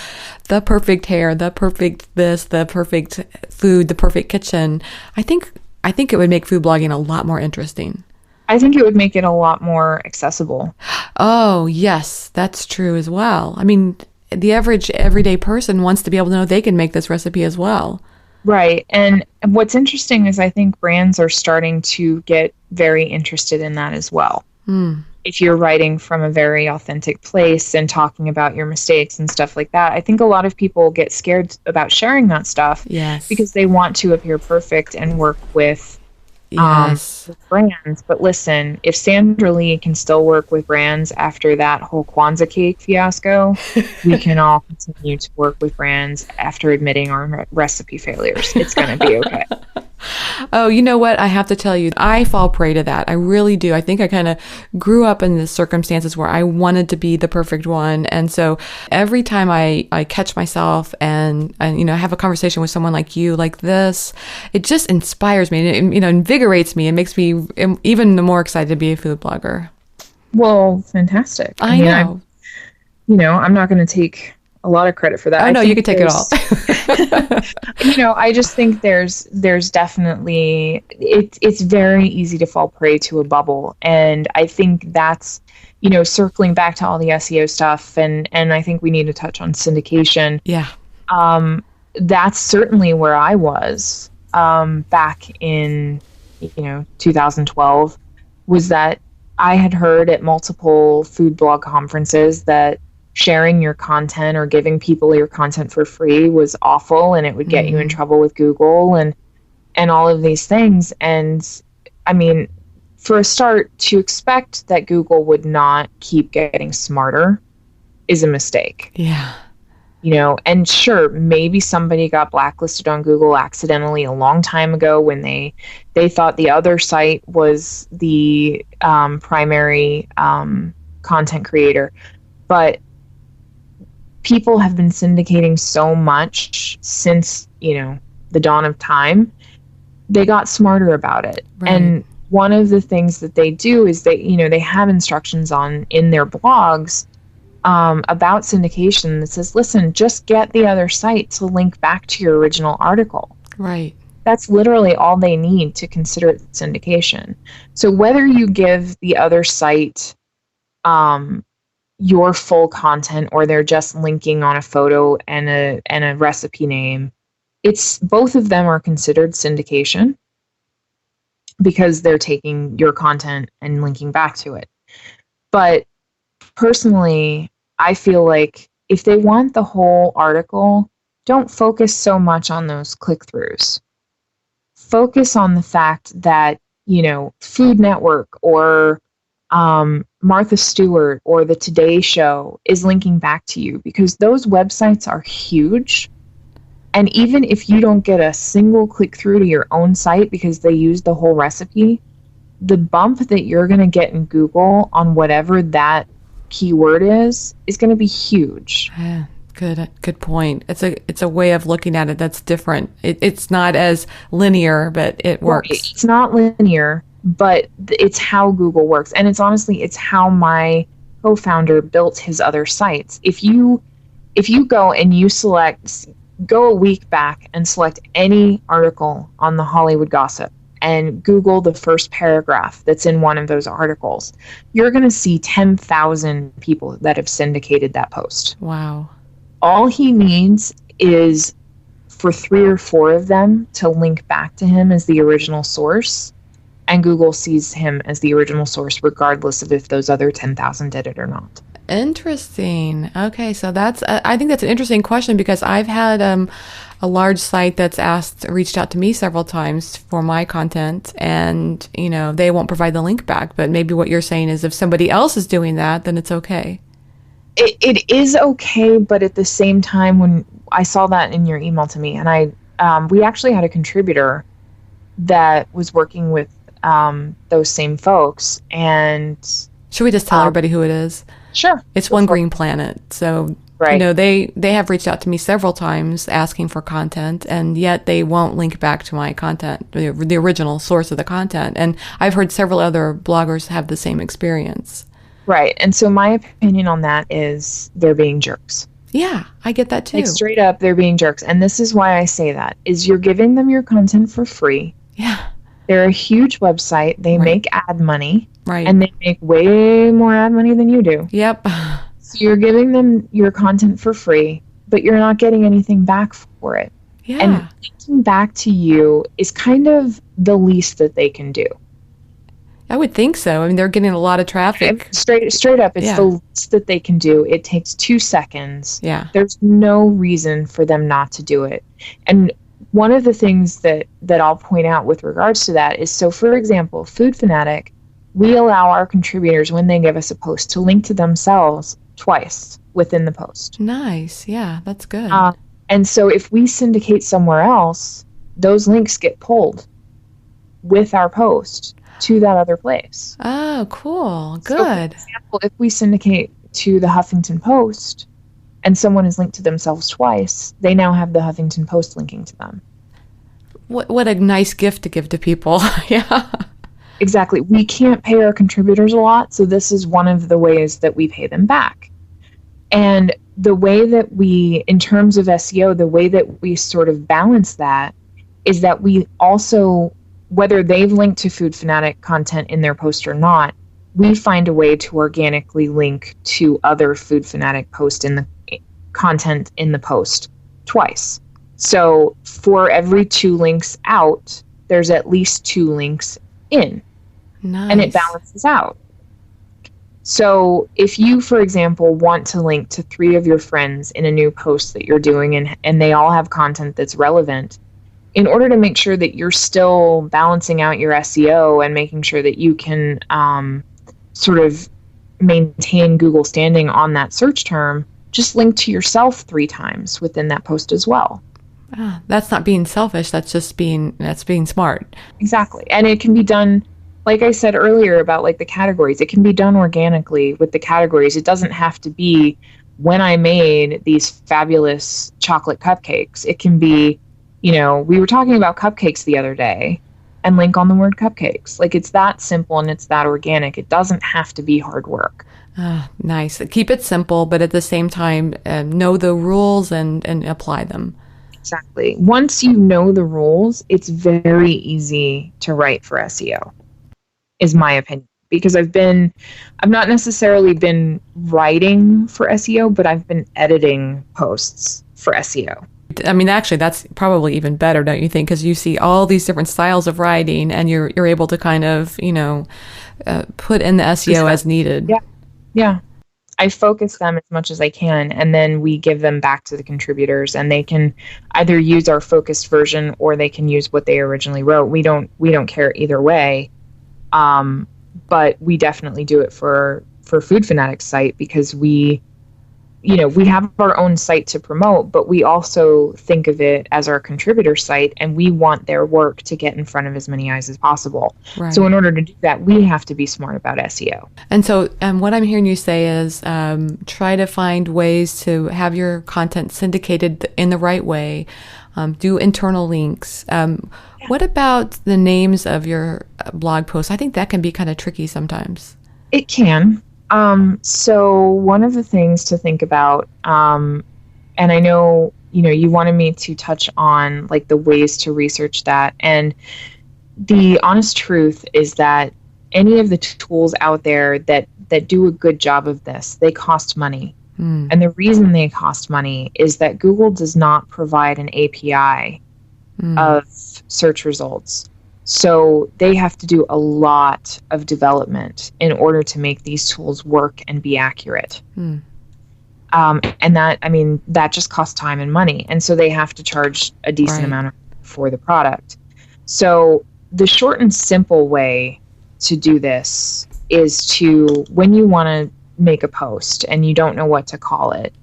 the perfect hair, the perfect this, the perfect food, the perfect kitchen. I think it would make food blogging a lot more interesting. I think it would make it a lot more accessible. Oh, yes, that's true as well. I mean, the average everyday person wants to be able to know they can make this recipe as well. Right. And what's interesting is I think brands are starting to get very interested in that as well. If you're writing from a very authentic place and talking about your mistakes and stuff like that, I think a lot of people get scared about sharing that stuff because they want to appear perfect and work with brands. But listen, if Sandra Lee can still work with brands after that whole Kwanzaa cake fiasco, we can all continue to work with brands after admitting our recipe failures. It's going to be okay. Oh, you know what? I have to tell you, I fall prey to that. I really do. I think I kind of grew up in the circumstances where I wanted to be the perfect one. And so every time I catch myself and you know, have a conversation with someone like you, like this, it just inspires me and it, you know, invigorates me and makes me even more excited to be a food blogger. Well, fantastic. I know. I'm not going to take a lot of credit for that. Oh, I no, you think can take it all. I just think there's definitely it's very easy to fall prey to a bubble, and I think that's circling back to all the SEO stuff, and I think we need to touch on syndication. Yeah. That's certainly where I was back in 2012, was that I had heard at multiple food blog conferences that sharing your content or giving people your content for free was awful, and it would get you in trouble with Google and all of these things. And I mean, for a start, to expect that Google would not keep getting smarter is a mistake. Yeah. And sure, maybe somebody got blacklisted on Google accidentally a long time ago when they thought the other site was the primary content creator. But people have been syndicating so much since, the dawn of time. They got smarter about it. Right. And one of the things that they do is they have instructions in their blogs about syndication that says, listen, just get the other site to link back to your original article. Right. That's literally all they need to consider it syndication. So whether you give the other site your full content, or they're just linking on a photo and a recipe name, it's both of them are considered syndication because they're taking your content and linking back to it. But personally, I feel like if they want the whole article, don't focus so much on those click-throughs. Focus on the fact that, Food Network or Martha Stewart or the Today Show is linking back to you, because those websites are huge. And even if you don't get a single click-through to your own site because they use the whole recipe, the bump that you're going to get in Google on whatever that keyword is going to be huge. Yeah, good point. It's a way of looking at it that's different. It's not as linear, but it works. Right. It's not linear, but it's how Google works. And it's how my co-founder built his other sites. If you go and go a week back and select any article on the Hollywood Gossip and Google the first paragraph that's in one of those articles, you're going to see 10,000 people that have syndicated that post. Wow. All he needs is for 3 or 4 of them to link back to him as the original source, and Google sees him as the original source regardless of if those other 10,000 did it or not. Interesting. Okay, so I think that's an interesting question, because I've had a large site that's reached out to me several times for my content, and they won't provide the link back. But maybe what you're saying is if somebody else is doing that, then it's okay. It is okay, but at the same time, when I saw that in your email to me, and we actually had a contributor that was working with those same folks, and should we just tell everybody who it is? Sure. It's One Green Planet. So, right. They have reached out to me several times asking for content, and yet they won't link back to my content, the original source of the content. And I've heard several other bloggers have the same experience. Right. And so my opinion on that is they're being jerks. Yeah, I get that too. Like, straight up, they're being jerks. And this is why I say that, is you're giving them your content for free. Yeah. They're a huge website. They make ad money. Right. And they make way more ad money than you do. Yep. So you're giving them your content for free, but you're not getting anything back for it. Yeah. And linking back to you is kind of the least that they can do. I would think so. I mean, they're getting a lot of traffic. Straight up, it's the least that they can do. It takes 2 seconds. Yeah. There's no reason for them not to do it. And one of the things that I'll point out with regards to that is, so for example, Food Fanatic, we allow our contributors, when they give us a post, to link to themselves twice within the post. Nice. Yeah, that's good. And so if we syndicate somewhere else, those links get pulled with our post to that other place. Oh, cool. Good. So for example, if we syndicate to the Huffington Post and someone is linked to themselves twice, they now have the Huffington Post linking to them. What a nice gift to give to people. Yeah. Exactly. We can't pay our contributors a lot, so this is one of the ways that we pay them back. And the way that we, in terms of SEO, the way that we sort of balance that is that we also, whether they've linked to Food Fanatic content in their post or not, we find a way to organically link to other Food Fanatic post in the content in the post twice. So for every 2 links out, there's at least 2 links in. Nice. And it balances out. So if you, for example, want to link to 3 of your friends in a new post that you're doing and they all have content that's relevant, in order to make sure that you're still balancing out your SEO and making sure that you can sort of maintain Google standing on that search term, just link to yourself 3 times within that post as well. That's not being selfish. That's being smart. Exactly. And it can be done, like I said earlier about like the categories, it can be done organically with the categories. It doesn't have to be when I made these fabulous chocolate cupcakes. It can be, we were talking about cupcakes the other day and link on the word cupcakes. Like it's that simple and it's that organic. It doesn't have to be hard work. Nice. Keep it simple, but at the same time, know the rules and apply them. Exactly. Once you know the rules, it's very easy to write for SEO, is my opinion. Because I've not necessarily been writing for SEO, but I've been editing posts for SEO. I mean, actually, that's probably even better, don't you think? Because you see all these different styles of writing, and you're able to kind of, put in the SEO as needed. Yeah. I focus them as much as I can, and then we give them back to the contributors, and they can either use our focused version or they can use what they originally wrote. We don't care either way, but we definitely do it for Food Fanatic's site because we have our own site to promote, but we also think of it as our contributor site, and we want their work to get in front of as many eyes as possible. Right. So in order to do that, we have to be smart about SEO. And so what I'm hearing you say is try to find ways to have your content syndicated in the right way, do internal links. What about the names of your blog posts? I think that can be kind of tricky sometimes. It can. So one of the things to think about, and I know, you wanted me to touch on like the ways to research that. And the honest truth is that any of the tools out there that do a good job of this, they cost money. And the reason they cost money is that Google does not provide an API of search results. So they have to do a lot of development in order to make these tools work and be accurate. And that just costs time and money. And so they have to charge a decent amount for the product. So the short and simple way to do this is to, when you want to make a post and you don't know what to call it,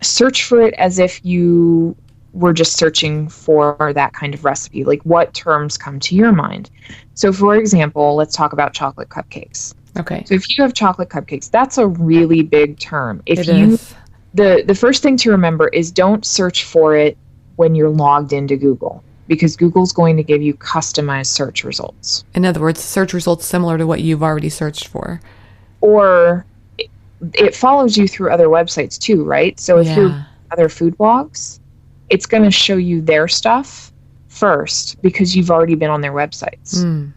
search for it as if you were just searching for that kind of recipe. Like, what terms come to your mind? So for example, let's talk about chocolate cupcakes. Okay. So if you have chocolate cupcakes, that's a really big term. The first thing to remember is don't search for it when you're logged into Google, because Google's going to give you customized search results. In other words, search results similar to what you've already searched for. Or it follows you through other websites too, right? So if you're other food blogs, it's going to show you their stuff first because you've already been on their websites.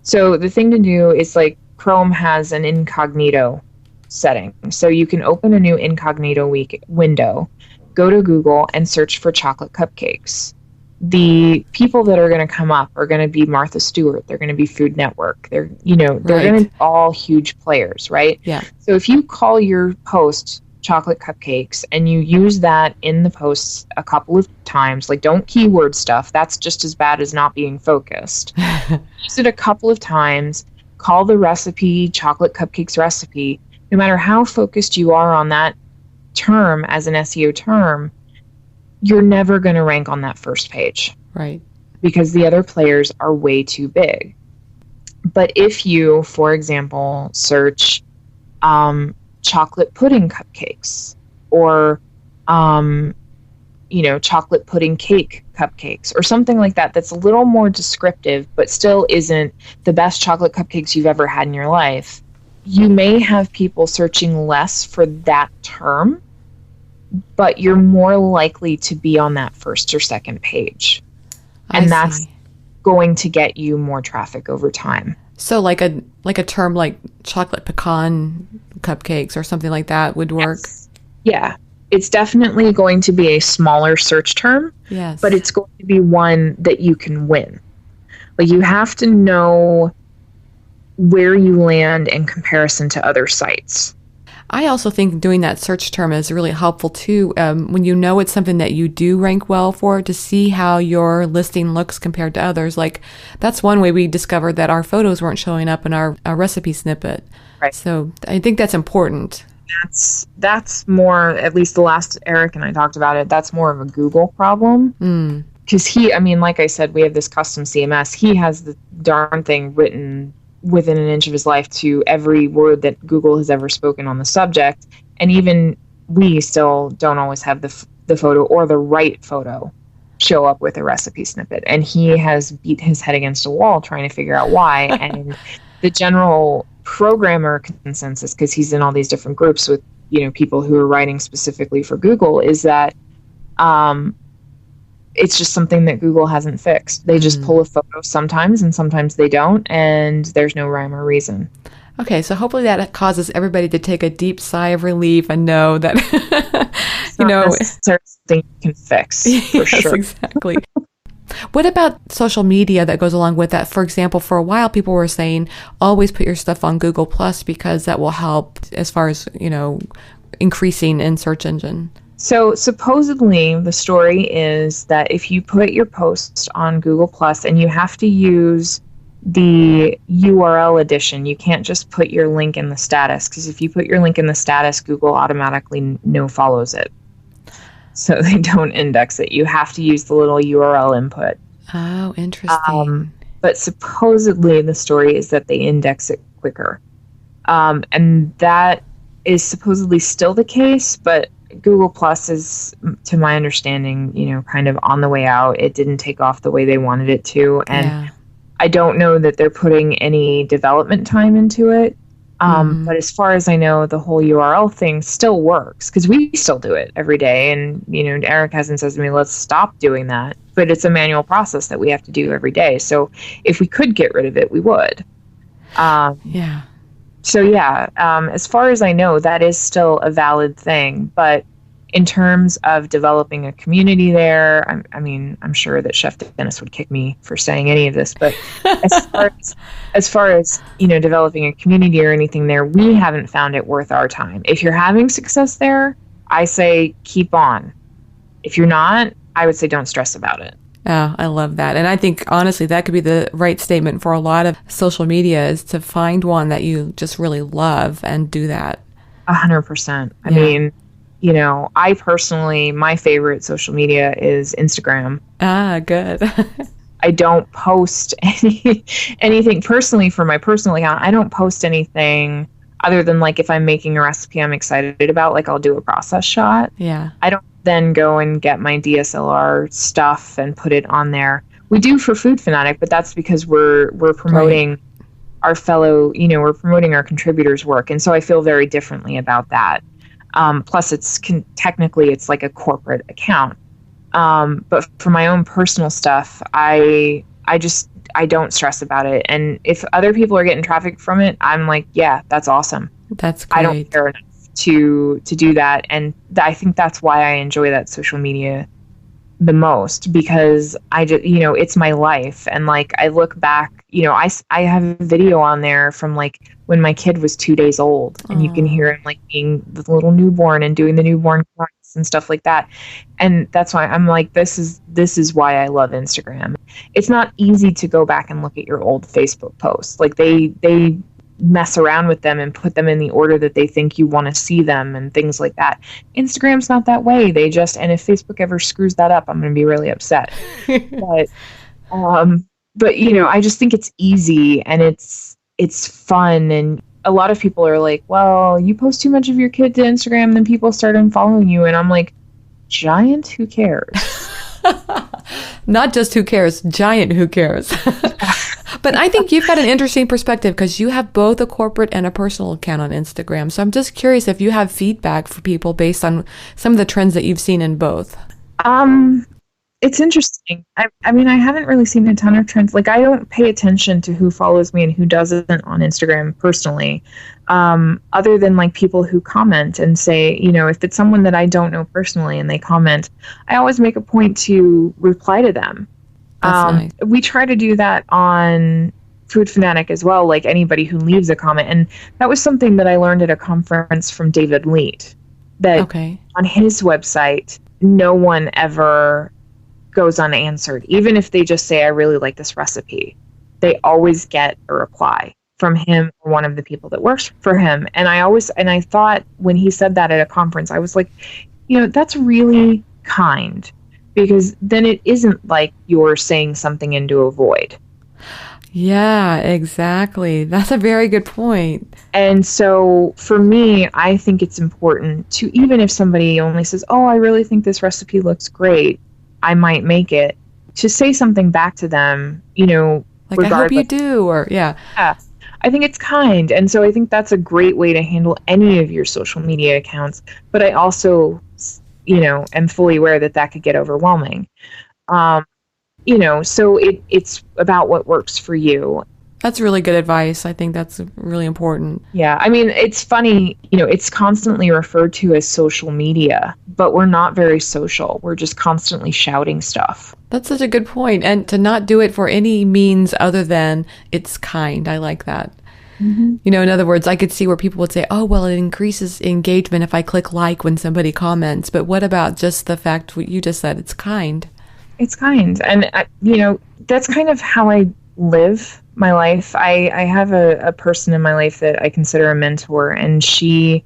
So the thing to do is, like, Chrome has an incognito setting. So you can open a new incognito window, go to Google and search for chocolate cupcakes. The people that are going to come up are going to be Martha Stewart. They're going to be Food Network. They're going to be all huge players, right? Yeah. So if you call your post chocolate cupcakes and you use that in the posts a couple of times, like, don't keyword stuff. That's just as bad as not being focused. Use it a couple of times, call the recipe chocolate cupcakes recipe. No matter how focused you are on that term as an SEO term, you're never going to rank on that first page. Right. Because the other players are way too big. But if you, for example, search chocolate pudding cupcakes, or chocolate pudding cake cupcakes or something like that, that's a little more descriptive, but still isn't the best chocolate cupcakes you've ever had in your life, you may have people searching less for that term, but you're more likely to be on that first or second page. And that's going to get you more traffic over time. So like a term like chocolate pecan cupcakes or something like that would work? Yes. Yeah. It's definitely going to be a smaller search term, yes, but it's going to be one that you can win. Like, you have to know where you land in comparison to other sites. I also think doing that search term is really helpful too, when you know it's something that you do rank well for, to see how your listing looks compared to others. Like, that's one way we discovered that our photos weren't showing up in our recipe snippet. Right. So I think that's important. That's more, at least the last Eric and I talked about it, that's more of a Google problem. Because like I said, we have this custom CMS. He has the darn thing written within an inch of his life to every word that Google has ever spoken on the subject. And even we still don't always have the photo or the right photo show up with a recipe snippet. And he has beat his head against a wall trying to figure out why. And the general programmer consensus, because he's in all these different groups with, people who are writing specifically for Google, is that it's just something that Google hasn't fixed. They just pull a photo sometimes, and sometimes they don't, and there's no rhyme or reason. Okay, so hopefully that causes everybody to take a deep sigh of relief and know that, it's something you can fix, for yes, sure. Exactly. What about social media that goes along with that? For example, for a while, people were saying, always put your stuff on Google Plus because that will help as far as, increasing in search engine. So supposedly the story is that if you put your post on Google Plus, and you have to use the URL edition, you can't just put your link in the status, because if you put your link in the status, Google automatically no follows it. So they don't index it. You have to use the little URL input. Oh, interesting. But supposedly the story is that they index it quicker. And that is supposedly still the case, but Google Plus is, to my understanding, kind of on the way out. It didn't take off the way they wanted it to. And I don't know that they're putting any development time into it. But as far as I know, the whole URL thing still works, because we still do it every day. And, Eric hasn't said to me, let's stop doing that. But it's a manual process that we have to do every day. So if we could get rid of it, we would. As far as I know, that is still a valid thing. But in terms of developing a community there, I'm sure that Chef Dennis would kick me for saying any of this. But as far as developing a community or anything there, we haven't found it worth our time. If you're having success there, I say keep on. If you're not, I would say don't stress about it. Oh, I love that. And I think, honestly, that could be the right statement for a lot of social media, is to find one that you just really love and do that. 100%. I mean, I personally, my favorite social media is Instagram. Ah, good. I don't post anything personally for my personal account. I don't post anything other than, like, if I'm making a recipe I'm excited about, like, I'll do a process shot. Yeah. I don't then go and get my DSLR stuff and put it on there. We do for Food Fanatic, but that's because we're promoting our fellow, we're promoting our contributors' work. And so I feel very differently about that. Plus, technically it's like a corporate account. But for my own personal stuff, I don't stress about it. And if other people are getting traffic from it, I'm like, yeah, that's awesome. That's great. I don't care enough to do that. And I think that's why I enjoy that social media the most, because I just, it's my life. And, like, I look back, I have a video on there from, like, when my kid was 2 days old, and you can hear him, like, being the little newborn and doing the newborn cries and stuff like that. And that's why I'm like, this is why I love Instagram. It's not easy to go back and look at your old Facebook posts. Like, they mess around with them and put them in the order that they think you want to see them and things like that. Instagram's not that way. And if Facebook ever screws that up, I'm going to be really upset. But I just think it's easy and it's fun. And a lot of people are like, well, you post too much of your kid to Instagram, then people start unfollowing you. And I'm like, giant who cares. Not just who cares, giant who cares. But I think you've got an interesting perspective because you have both a corporate and a personal account on Instagram. So I'm just curious if you have feedback for people based on some of the trends that you've seen in both. It's interesting. I mean, I haven't really seen a ton of trends. Like, I don't pay attention to who follows me and who doesn't on Instagram personally, other than like people who comment and say, you know, if it's someone that I don't know personally and they comment, I always make a point to reply to them. That's nice. We try to do that on Food Fanatic as well, like anybody who leaves a comment. And that was something that I learned at a conference from David Leet, that on his website, no one ever goes unanswered. Even if they just say, I really like this recipe, they always get a reply from him or one of the people that works for him. And I thought when he said that at a conference, I was like, you know, that's really kind, because then it isn't like you're saying something into a void. Yeah, exactly. That's a very good point. And so for me, I think it's important to, even if somebody only says, oh, I really think this recipe looks great, I might make it, to say something back to them, you know, like, I hope you do, or yeah, I think it's kind. And so I think that's a great way to handle any of your social media accounts. But I also, you know, am fully aware that that could get overwhelming. You know, so it's about what works for you. That's really good advice. I think that's really important. Yeah. I mean, it's funny, you know, it's constantly referred to as social media, but we're not very social. We're just constantly shouting stuff. That's such a good point. And to not do it for any means other than it's kind. I like that. Mm-hmm. You know, in other words, I could see where people would say, oh, well, it increases engagement if I click like when somebody comments. But what about just the fact what you just said? It's kind. It's kind. And, you know, that's kind of how I live my life. I have a person in my life that I consider a mentor, and she,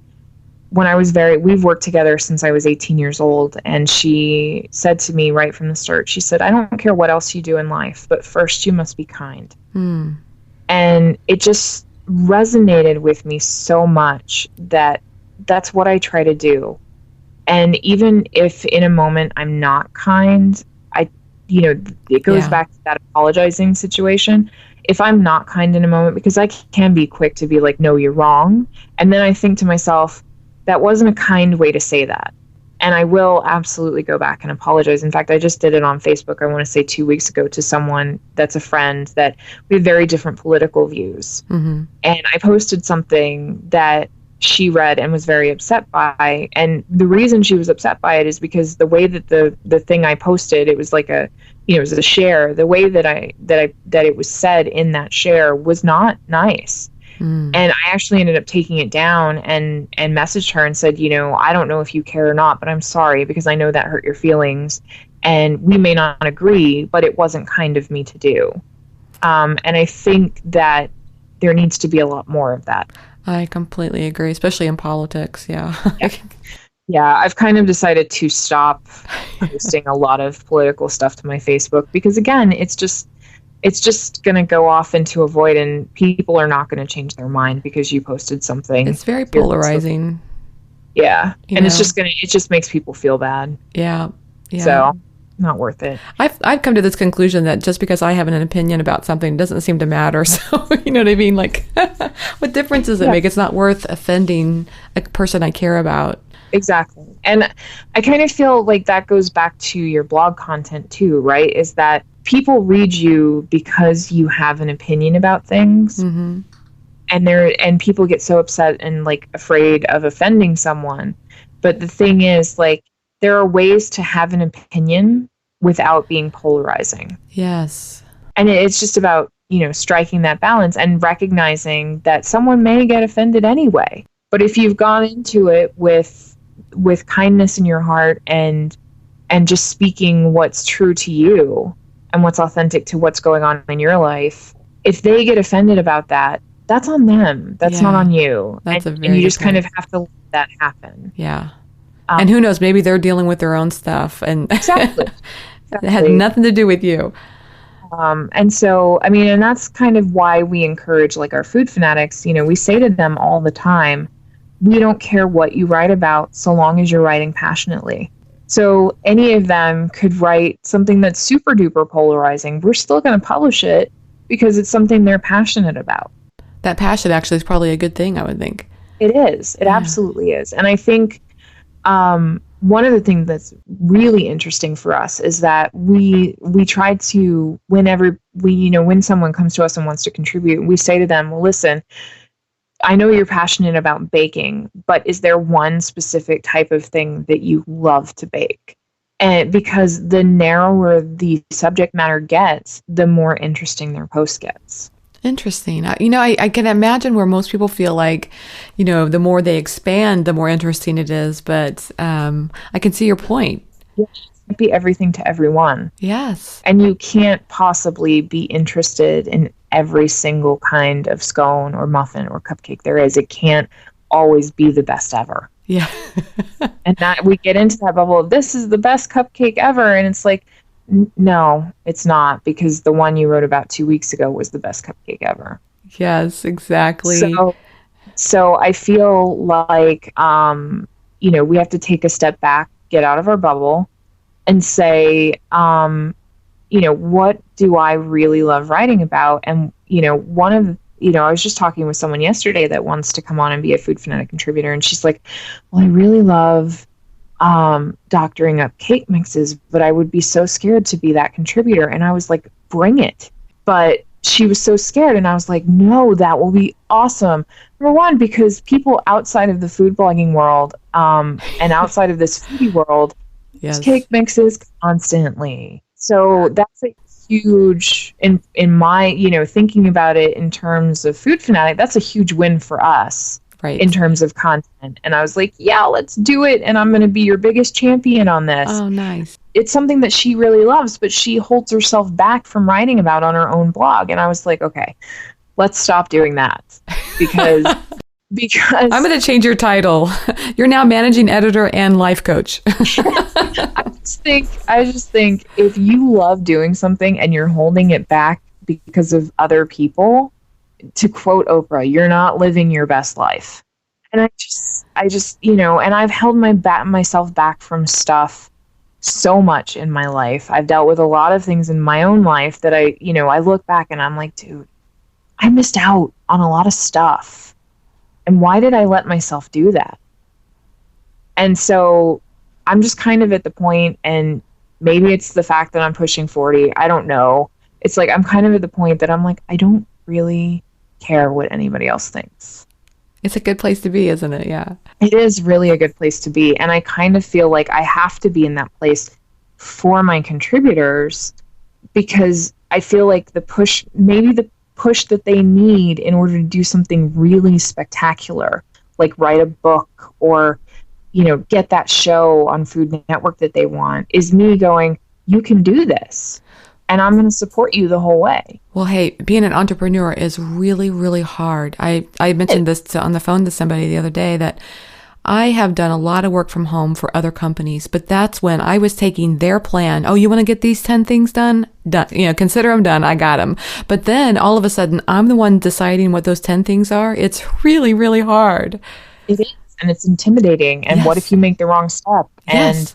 we've worked together since I was 18 years old, and she said to me right from the start, she said, I don't care what else you do in life, but first you must be kind. And it just resonated with me so much that that's what I try to do. And even if in a moment I'm not kind, you know, it goes back to that apologizing situation. If I'm not kind in a moment, because I can be quick to be like, no, you're wrong. And then I think to myself, that wasn't a kind way to say that. And I will absolutely go back and apologize. In fact, I just did it on Facebook, I want to say 2 weeks ago, to someone that's a friend that we have very different political views. Mm-hmm. And I posted something that she read and was very upset by. And the reason she was upset by it is because the way that the thing I posted, it was like it was a share. The way that it was said in that share was not nice. And I actually ended up taking it down and messaged her and said, you know, I don't know if you care or not, but I'm sorry, because I know that hurt your feelings and we may not agree, but it wasn't kind of me to do. And I think that there needs to be a lot more of that. I completely agree, especially in politics. Yeah. Yeah, I've kind of decided to stop posting a lot of political stuff to my Facebook, because again, it's just going to go off into a void, and people are not going to change their mind because you posted something. It's very polarizing. Yeah. And it just makes people feel bad. Yeah. Yeah. So not worth it. I've come to this conclusion that just because I have an opinion about something doesn't seem to matter. So, you know what I mean? Like, what difference does it make? It's not worth offending a person I care about. Exactly. And I kind of feel like that goes back to your blog content too, right? Is that people read you because you have an opinion about things. Mm-hmm. And people get so upset and like afraid of offending someone. But the thing is, like, there are ways to have an opinion without being polarizing. Yes. And it's just about, you know, striking that balance and recognizing that someone may get offended anyway. But if you've gone into it with kindness in your heart and just speaking what's true to you and what's authentic to what's going on in your life, if they get offended about that, that's on them. That's not on you. And you just kind of have to let that happen. Yeah. And who knows, maybe they're dealing with their own stuff and exactly. It had nothing to do with you. And so, I mean, and that's kind of why we encourage, like, our food fanatics, you know, we say to them all the time, we don't care what you write about so long as you're writing passionately. So any of them could write something that's super duper polarizing. We're still going to publish it because it's something they're passionate about. That passion actually is probably a good thing, I would think. It is. It absolutely is. And I think one of the things that's really interesting for us is that we try to, when someone comes to us and wants to contribute, we say to them, well, listen, I know you're passionate about baking, but is there one specific type of thing that you love to bake? And because the narrower the subject matter gets, the more interesting their post gets. Interesting. I can imagine where most people feel like, the more they expand, the more interesting it is. But I can see your point. It can't be everything to everyone. Yes. And you can't possibly be interested in every single kind of scone or muffin or cupcake there is. It can't always be the best ever. Yeah. And that we get into that bubble of this is the best cupcake ever. And it's like, no, it's not, because the one you wrote about 2 weeks ago was the best cupcake ever. Yes, exactly. So I feel like, we have to take a step back, get out of our bubble, and say, what do I really love writing about? And, I was just talking with someone yesterday that wants to come on and be a Food Fanatic contributor. And she's like, well, I really love doctoring up cake mixes, but I would be so scared to be that contributor. And I was like, bring it. But she was so scared. And I was like, no, that will be awesome. Number one, because people outside of the food blogging world and outside of this foodie world, yes, cake mixes constantly. So that's a huge, in my, thinking about it in terms of Food Fanatic, that's a huge win for us. Right. In terms of content. And I was like, yeah, let's do it. And I'm going to be your biggest champion on this. Oh, nice. It's something that she really loves, but she holds herself back from writing about on her own blog. And I was like, okay, let's stop doing that because I'm going to change your title. You're now managing editor and life coach. I just think if you love doing something and you're holding it back because of other people, to quote Oprah, you're not living your best life. And I just, and I've held myself back from stuff so much in my life. I've dealt with a lot of things in my own life that I look back and I'm like, dude, I missed out on a lot of stuff. And why did I let myself do that? And so I'm just kind of at the point, and maybe it's the fact that I'm pushing 40. I don't know. It's like, I'm kind of at the point that I'm like, I don't really care what anybody else thinks. It's a good place to be, isn't it? Yeah. It is really a good place to be. And I kind of feel like I have to be in that place for my contributors, because I feel like the push that they need in order to do something really spectacular, like write a book or, get that show on Food Network that they want, is me going, you can do this. And I'm going to support you the whole way. Well, hey, being an entrepreneur is really, really hard. I mentioned this on the phone to somebody the other day that I have done a lot of work from home for other companies, but that's when I was taking their plan. Oh, you want to get these 10 things done? Done. Consider them done. I got them. But then all of a sudden, I'm the one deciding what those 10 things are. It's really, really hard. It is. And it's intimidating. And what if you make the wrong step? Yes.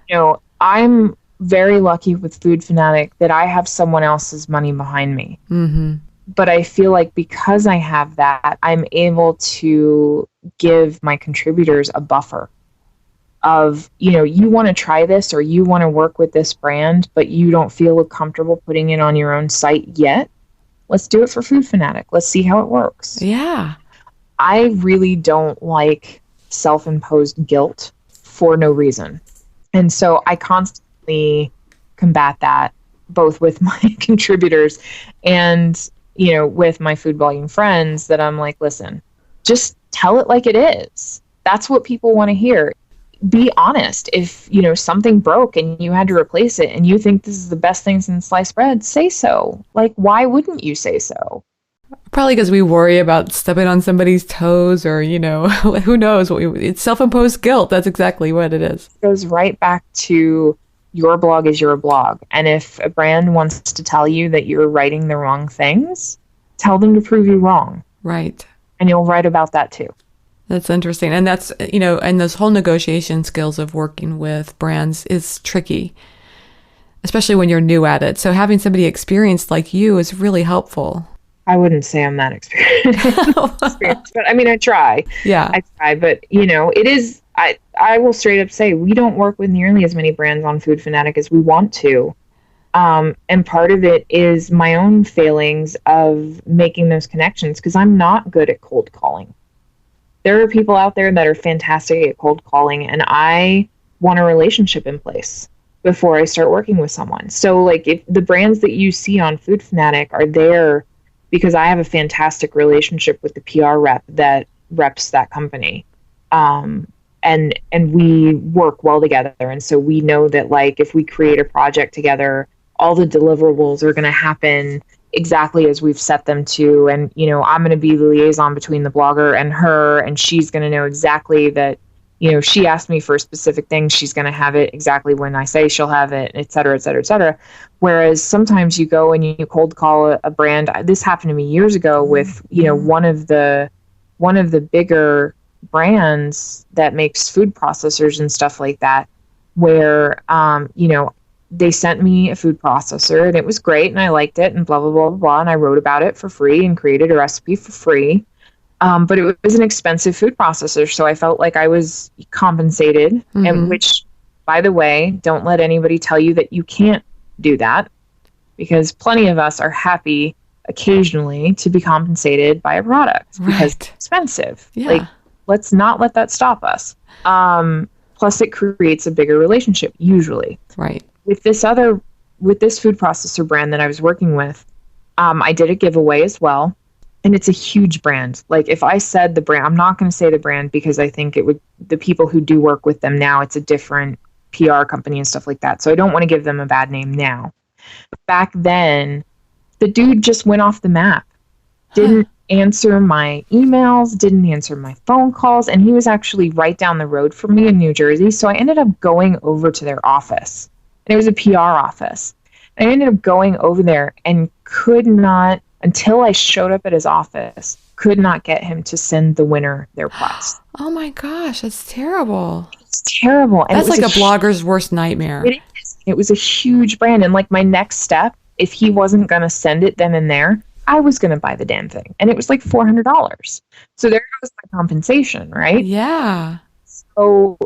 And, I'm very lucky with Food Fanatic that I have someone else's money behind me. Mm-hmm. But I feel like because I have that, I'm able to give my contributors a buffer of, you want to try this or you want to work with this brand, but you don't feel comfortable putting it on your own site yet. Let's do it for Food Fanatic. Let's see how it works. Yeah. I really don't like self-imposed guilt for no reason. And so I constantly combat that, both with my contributors and, with my food blogging friends, that I'm like, listen, just tell it like it is. That's what people want to hear. Be honest. If, something broke and you had to replace it and you think this is the best thing since sliced bread, say so. Like, why wouldn't you say so? Probably because we worry about stepping on somebody's toes or, who knows. It's self-imposed guilt. That's exactly what it is. It goes right back to your blog is your blog. And if a brand wants to tell you that you're writing the wrong things, tell them to prove you wrong. Right. And you'll write about that too. That's interesting. And that's, and those whole negotiation skills of working with brands is tricky, especially when you're new at it. So having somebody experienced like you is really helpful. I wouldn't say I'm that experienced, but I mean, I try. Yeah. I try, but it is, I will straight up say we don't work with nearly as many brands on Food Fanatic as we want to. And part of it is my own failings of making those connections because I'm not good at cold calling. There are people out there that are fantastic at cold calling, and I want a relationship in place before I start working with someone. So like if the brands that you see on Food Fanatic are there because I have a fantastic relationship with the PR rep that reps that company. And we work well together. And so we know that like if we create a project together, all the deliverables are going to happen exactly as we've set them to. And, I'm going to be the liaison between the blogger and her, and she's going to know exactly that, she asked me for a specific thing. She's going to have it exactly when I say she'll have it, et cetera, et cetera, et cetera. Whereas sometimes you go and you cold call a brand. This happened to me years ago with, one of the bigger brands that makes food processors and stuff like that, where, they sent me a food processor and it was great and I liked it and blah, blah, blah, blah, blah. And I wrote about it for free and created a recipe for free. But it was an expensive food processor. So I felt like I was compensated, and which, by the way, don't let anybody tell you that you can't do that, because plenty of us are happy occasionally to be compensated by a product because it's expensive. Yeah. Like, let's not let that stop us. Plus it creates a bigger relationship usually. Right. With this food processor brand that I was working with, I did a giveaway as well. And it's a huge brand. Like if I said the brand, I'm not going to say the brand because I think the people who do work with them now, it's a different PR company and stuff like that. So I don't want to give them a bad name now. Back then, the dude just went off the map. Didn't answer my emails, didn't answer my phone calls. And he was actually right down the road from me in New Jersey. So I ended up going over to their office. And it was a PR office. And I ended up going over there and could not, until I showed up at his office, could not get him to send the winner their prize. Oh my gosh, that's terrible. It's terrible. And that's like a blogger's worst nightmare. It is. It was a huge brand. And like my next step, if he wasn't going to send it then and there, I was going to buy the damn thing. And it was like $400. So there goes my compensation, right? Yeah. So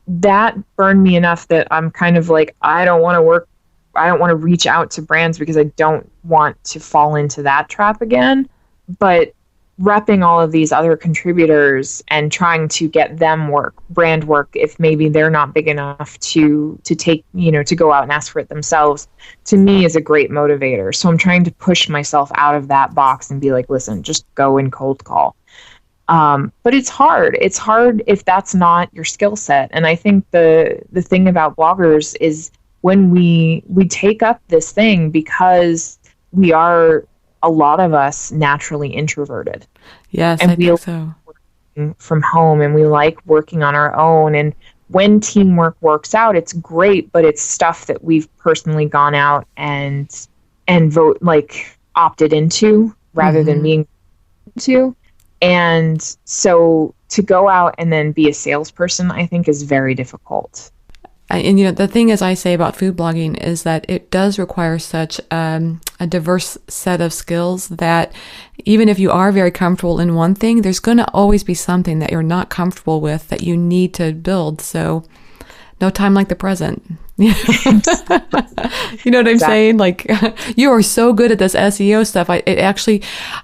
that burned me enough that I'm kind of like, I don't want to reach out to brands because I don't want to fall into that trap again. But repping all of these other contributors and trying to get them brand work, if maybe they're not big enough to take, to go out and ask for it themselves, to me is a great motivator. So I'm trying to push myself out of that box and be like, listen, just go and cold call. But it's hard. It's hard if that's not your skill set. And I think the thing about bloggers is when we take up this thing, because we are, a lot of us, naturally introverted. Yes, and I think so. From home, and we like working on our own. And when teamwork works out, it's great, but it's stuff that we've personally gone out and opted into rather than being into. And so to go out and then be a salesperson, I think is very difficult. And the thing is, I say about food blogging is that it does require such a diverse set of skills that even if you are very comfortable in one thing, there's going to always be something that you're not comfortable with that you need to build. So no time like the present. You know what I'm saying? Like, you are so good at this SEO stuff.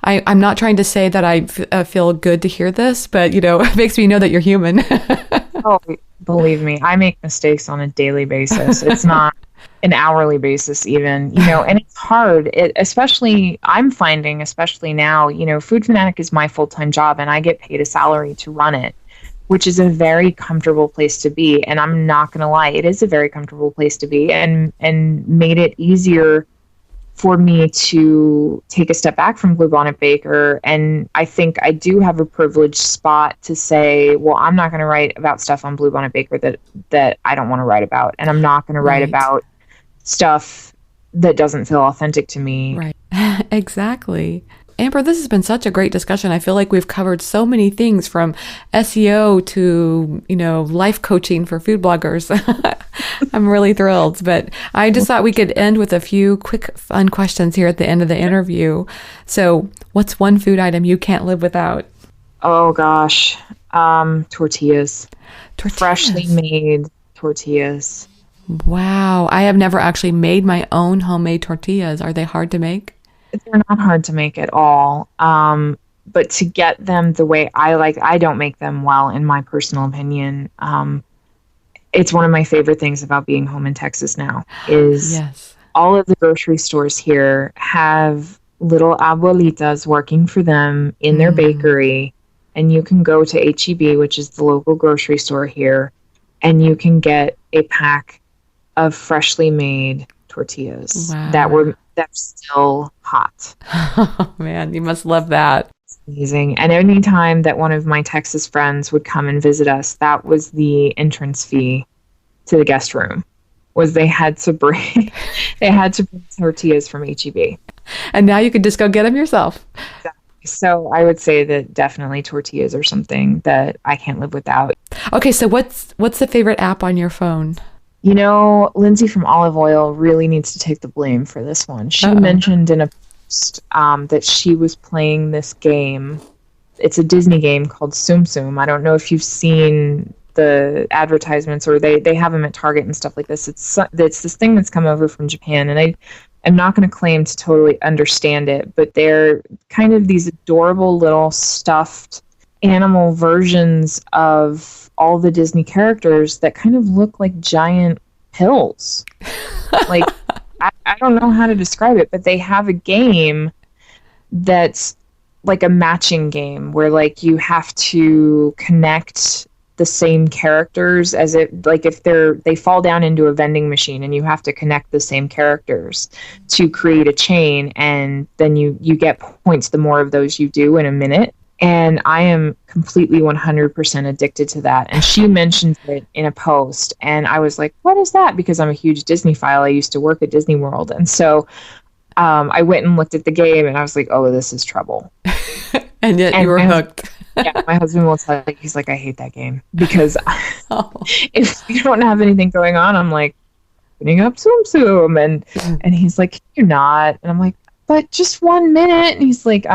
I'm not trying to say that I feel good to hear this, but it makes me know that you're human. Oh, believe me, I make mistakes on a daily basis. It's not an hourly basis even, and it's hard. I'm finding, especially now, Food Fanatic is my full-time job and I get paid a salary to run it, which is a very comfortable place to be. And I'm not going to lie, it is a very comfortable place to be, and made it easier for me to take a step back from Bluebonnet Baker. And I think I do have a privileged spot to say, well, I'm not going to write about stuff on Bluebonnet Baker that I don't want to write about. And I'm not going to write about stuff that doesn't feel authentic to me. Right. Exactly. Amber, this has been such a great discussion. I feel like we've covered so many things from SEO to, life coaching for food bloggers. I'm really thrilled. But I just thought we could end with a few quick, fun questions here at the end of the interview. So what's one food item you can't live without? Oh, gosh. Tortillas. Freshly made tortillas. Wow. I have never actually made my own homemade tortillas. Are they hard to make? They're not hard to make at all. But to get them the way I like, I don't make them well, in my personal opinion. It's one of my favorite things about being home in Texas now is yes. All of the grocery stores here have little abuelitas working for them in their bakery. And you can go to H-E-B, which is the local grocery store here, and you can get a pack of freshly made tortillas that's still hot. Oh man, you must love that. It's amazing. And any time that one of my Texas friends would come and visit us, that was the entrance fee to the guest room, was they had to bring tortillas from H-E-B. And now you could just go get them yourself. So I would say that definitely tortillas are something that I can't live without. Okay, so what's the favorite app on your phone? Lindsay from Olive Oil really needs to take the blame for this one. She mentioned in a post that she was playing this game. It's a Disney game called Tsum Tsum. I don't know if you've seen the advertisements, or they have them at Target and stuff like this. It's this thing that's come over from Japan, and I'm not going to claim to totally understand it, but they're kind of these adorable little stuffed animal versions of all the Disney characters that kind of look like giant pills. Like, I don't know how to describe it, but they have a game that's like a matching game where like you have to connect the same characters as if they fall down into a vending machine, and you have to connect the same characters to create a chain, and then you get points the more of those you do in a minute. And I am completely 100% addicted to that. And she mentioned it in a post, and I was like, what is that? Because I'm a huge Disney file. I used to work at Disney World. And so I went and looked at the game, and I was like, oh, this is trouble. And yet you were hooked. Yeah, my husband will tell you, he's like, I hate that game. Because if you don't have anything going on, I'm like, putting up Tsum Tsum. And he's like, you're not. And I'm like, but just 1 minute. And he's like,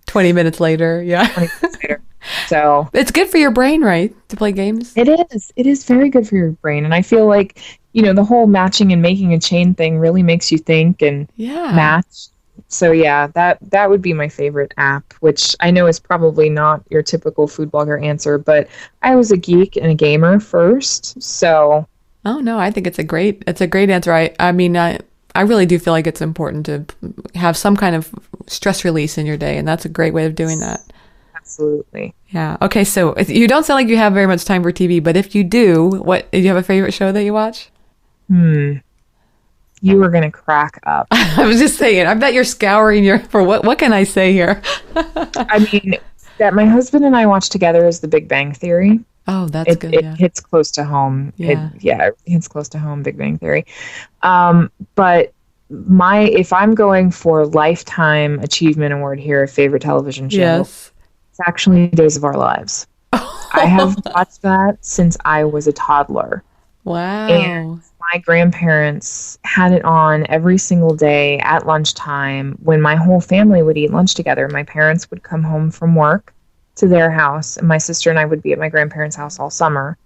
20 minutes later, yeah. 20 minutes later. So it's good for your brain, right, to play games? It is. It is very good for your brain. And I feel like, the whole matching and making a chain thing really makes you think and match. So yeah, that would be my favorite app, which I know is probably not your typical food blogger answer, but I was a geek and a gamer first. So oh no, I think it's a great answer. I mean, I really do feel like it's important to have some kind of stress release in your day, and that's a great way of doing that. Absolutely. Yeah. Okay, so you don't sound like you have very much time for TV, but if you do, do you have a favorite show that you watch? You were going to crack up. I was just saying, I bet you're scouring for what can I say here? I mean, that my husband and I watch together is The Big Bang Theory. Oh, that's good. It hits close to home. Yeah. It hits close to home, Big Bang Theory. But if I'm going for Lifetime Achievement Award here, a favorite television show, it's actually Days of Our Lives. I have watched that since I was a toddler. Wow. And my grandparents had it on every single day at lunchtime when my whole family would eat lunch together. My parents would come home from work to their house, and my sister and I would be at my grandparents' house all summer.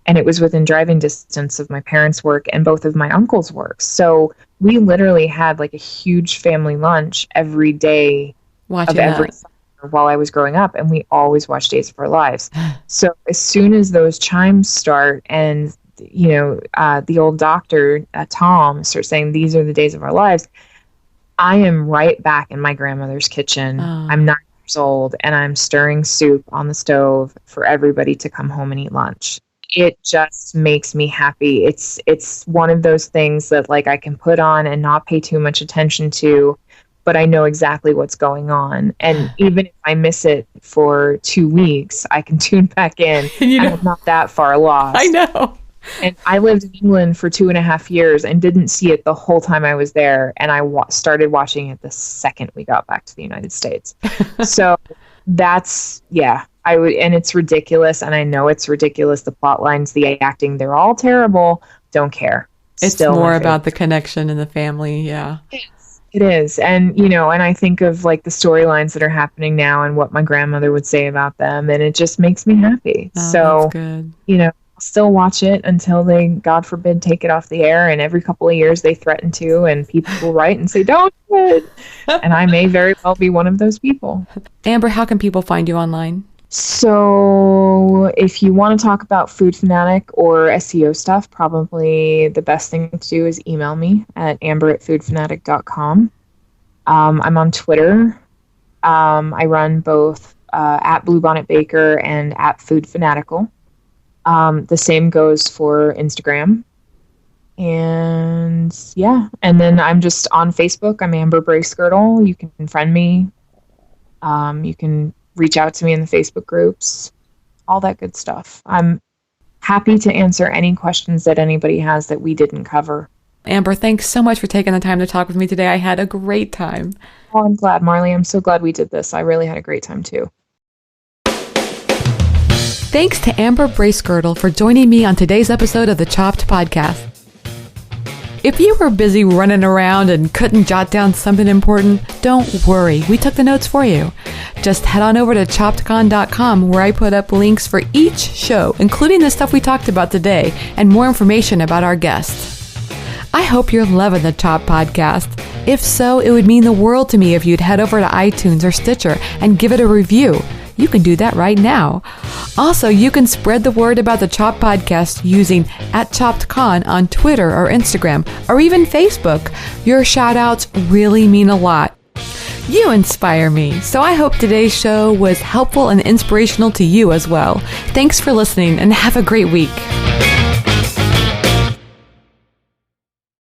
And it was within driving distance of my parents' work and both of my uncles' work. So we literally had like a huge family lunch every day watching of every summer while I was growing up, and we always watched Days of Our Lives. So as soon as those chimes start and the old doctor, Tom, starts saying, these are the days of our lives, I am right back in my grandmother's kitchen. I'm 9 years old, and I'm stirring soup on the stove for everybody to come home and eat lunch. It just makes me happy. It's one of those things that like I can put on and not pay too much attention to, but I know exactly what's going on. And even if I miss it for 2 weeks, I can tune back in. I'm not that far lost. I know. And I lived in England for 2.5 years and didn't see it the whole time I was there. And I started watching it the second we got back to the United States. So that's, yeah, I would, and it's ridiculous. And I know it's ridiculous. The plot lines, the acting, they're all terrible. Don't care. It's Still more about the connection and the family. Yeah. It is. And, you know, and I think of like the storylines that are happening now and what my grandmother would say about them. And it just makes me happy. Oh, So, that's good. you know, I'll still watch it until they, God forbid, take it off the air. And every couple of years they threaten to, and people will write and say, don't do it. And I may very well be one of those people. Amber, how can people find you online? So if you want to talk about Food Fanatic or SEO stuff, probably the best thing to do is email me at amber@foodfanatic.com. I'm on Twitter. I run both at Bluebonnet Baker and at Food Fanatical. The same goes for Instagram. And yeah, and then I'm just on Facebook. I'm Amber Bracegirdle. You can friend me. You can reach out to me in the Facebook groups, all that good stuff. I'm happy to answer any questions that anybody has that we didn't cover. Amber, thanks so much for taking the time to talk with me today. I had a great time. Oh, I'm glad, Marley. I'm so glad we did this. I really had a great time too. Thanks to Amber Bracegirdle for joining me on today's episode of the Chopped Podcast. If you were busy running around and couldn't jot down something important, don't worry. We took the notes for you. Just head on over to choppedcon.com where I put up links for each show, including the stuff we talked about today and more information about our guests. I hope you're loving the Chopped Podcast. If so, it would mean the world to me if you'd head over to iTunes or Stitcher and give it a review. You can do that right now. Also, you can spread the word about the Chopped Podcast using @ChoppedCon on Twitter or Instagram or even Facebook. Your shout outs really mean a lot. You inspire me, so I hope today's show was helpful and inspirational to you as well. Thanks for listening and have a great week.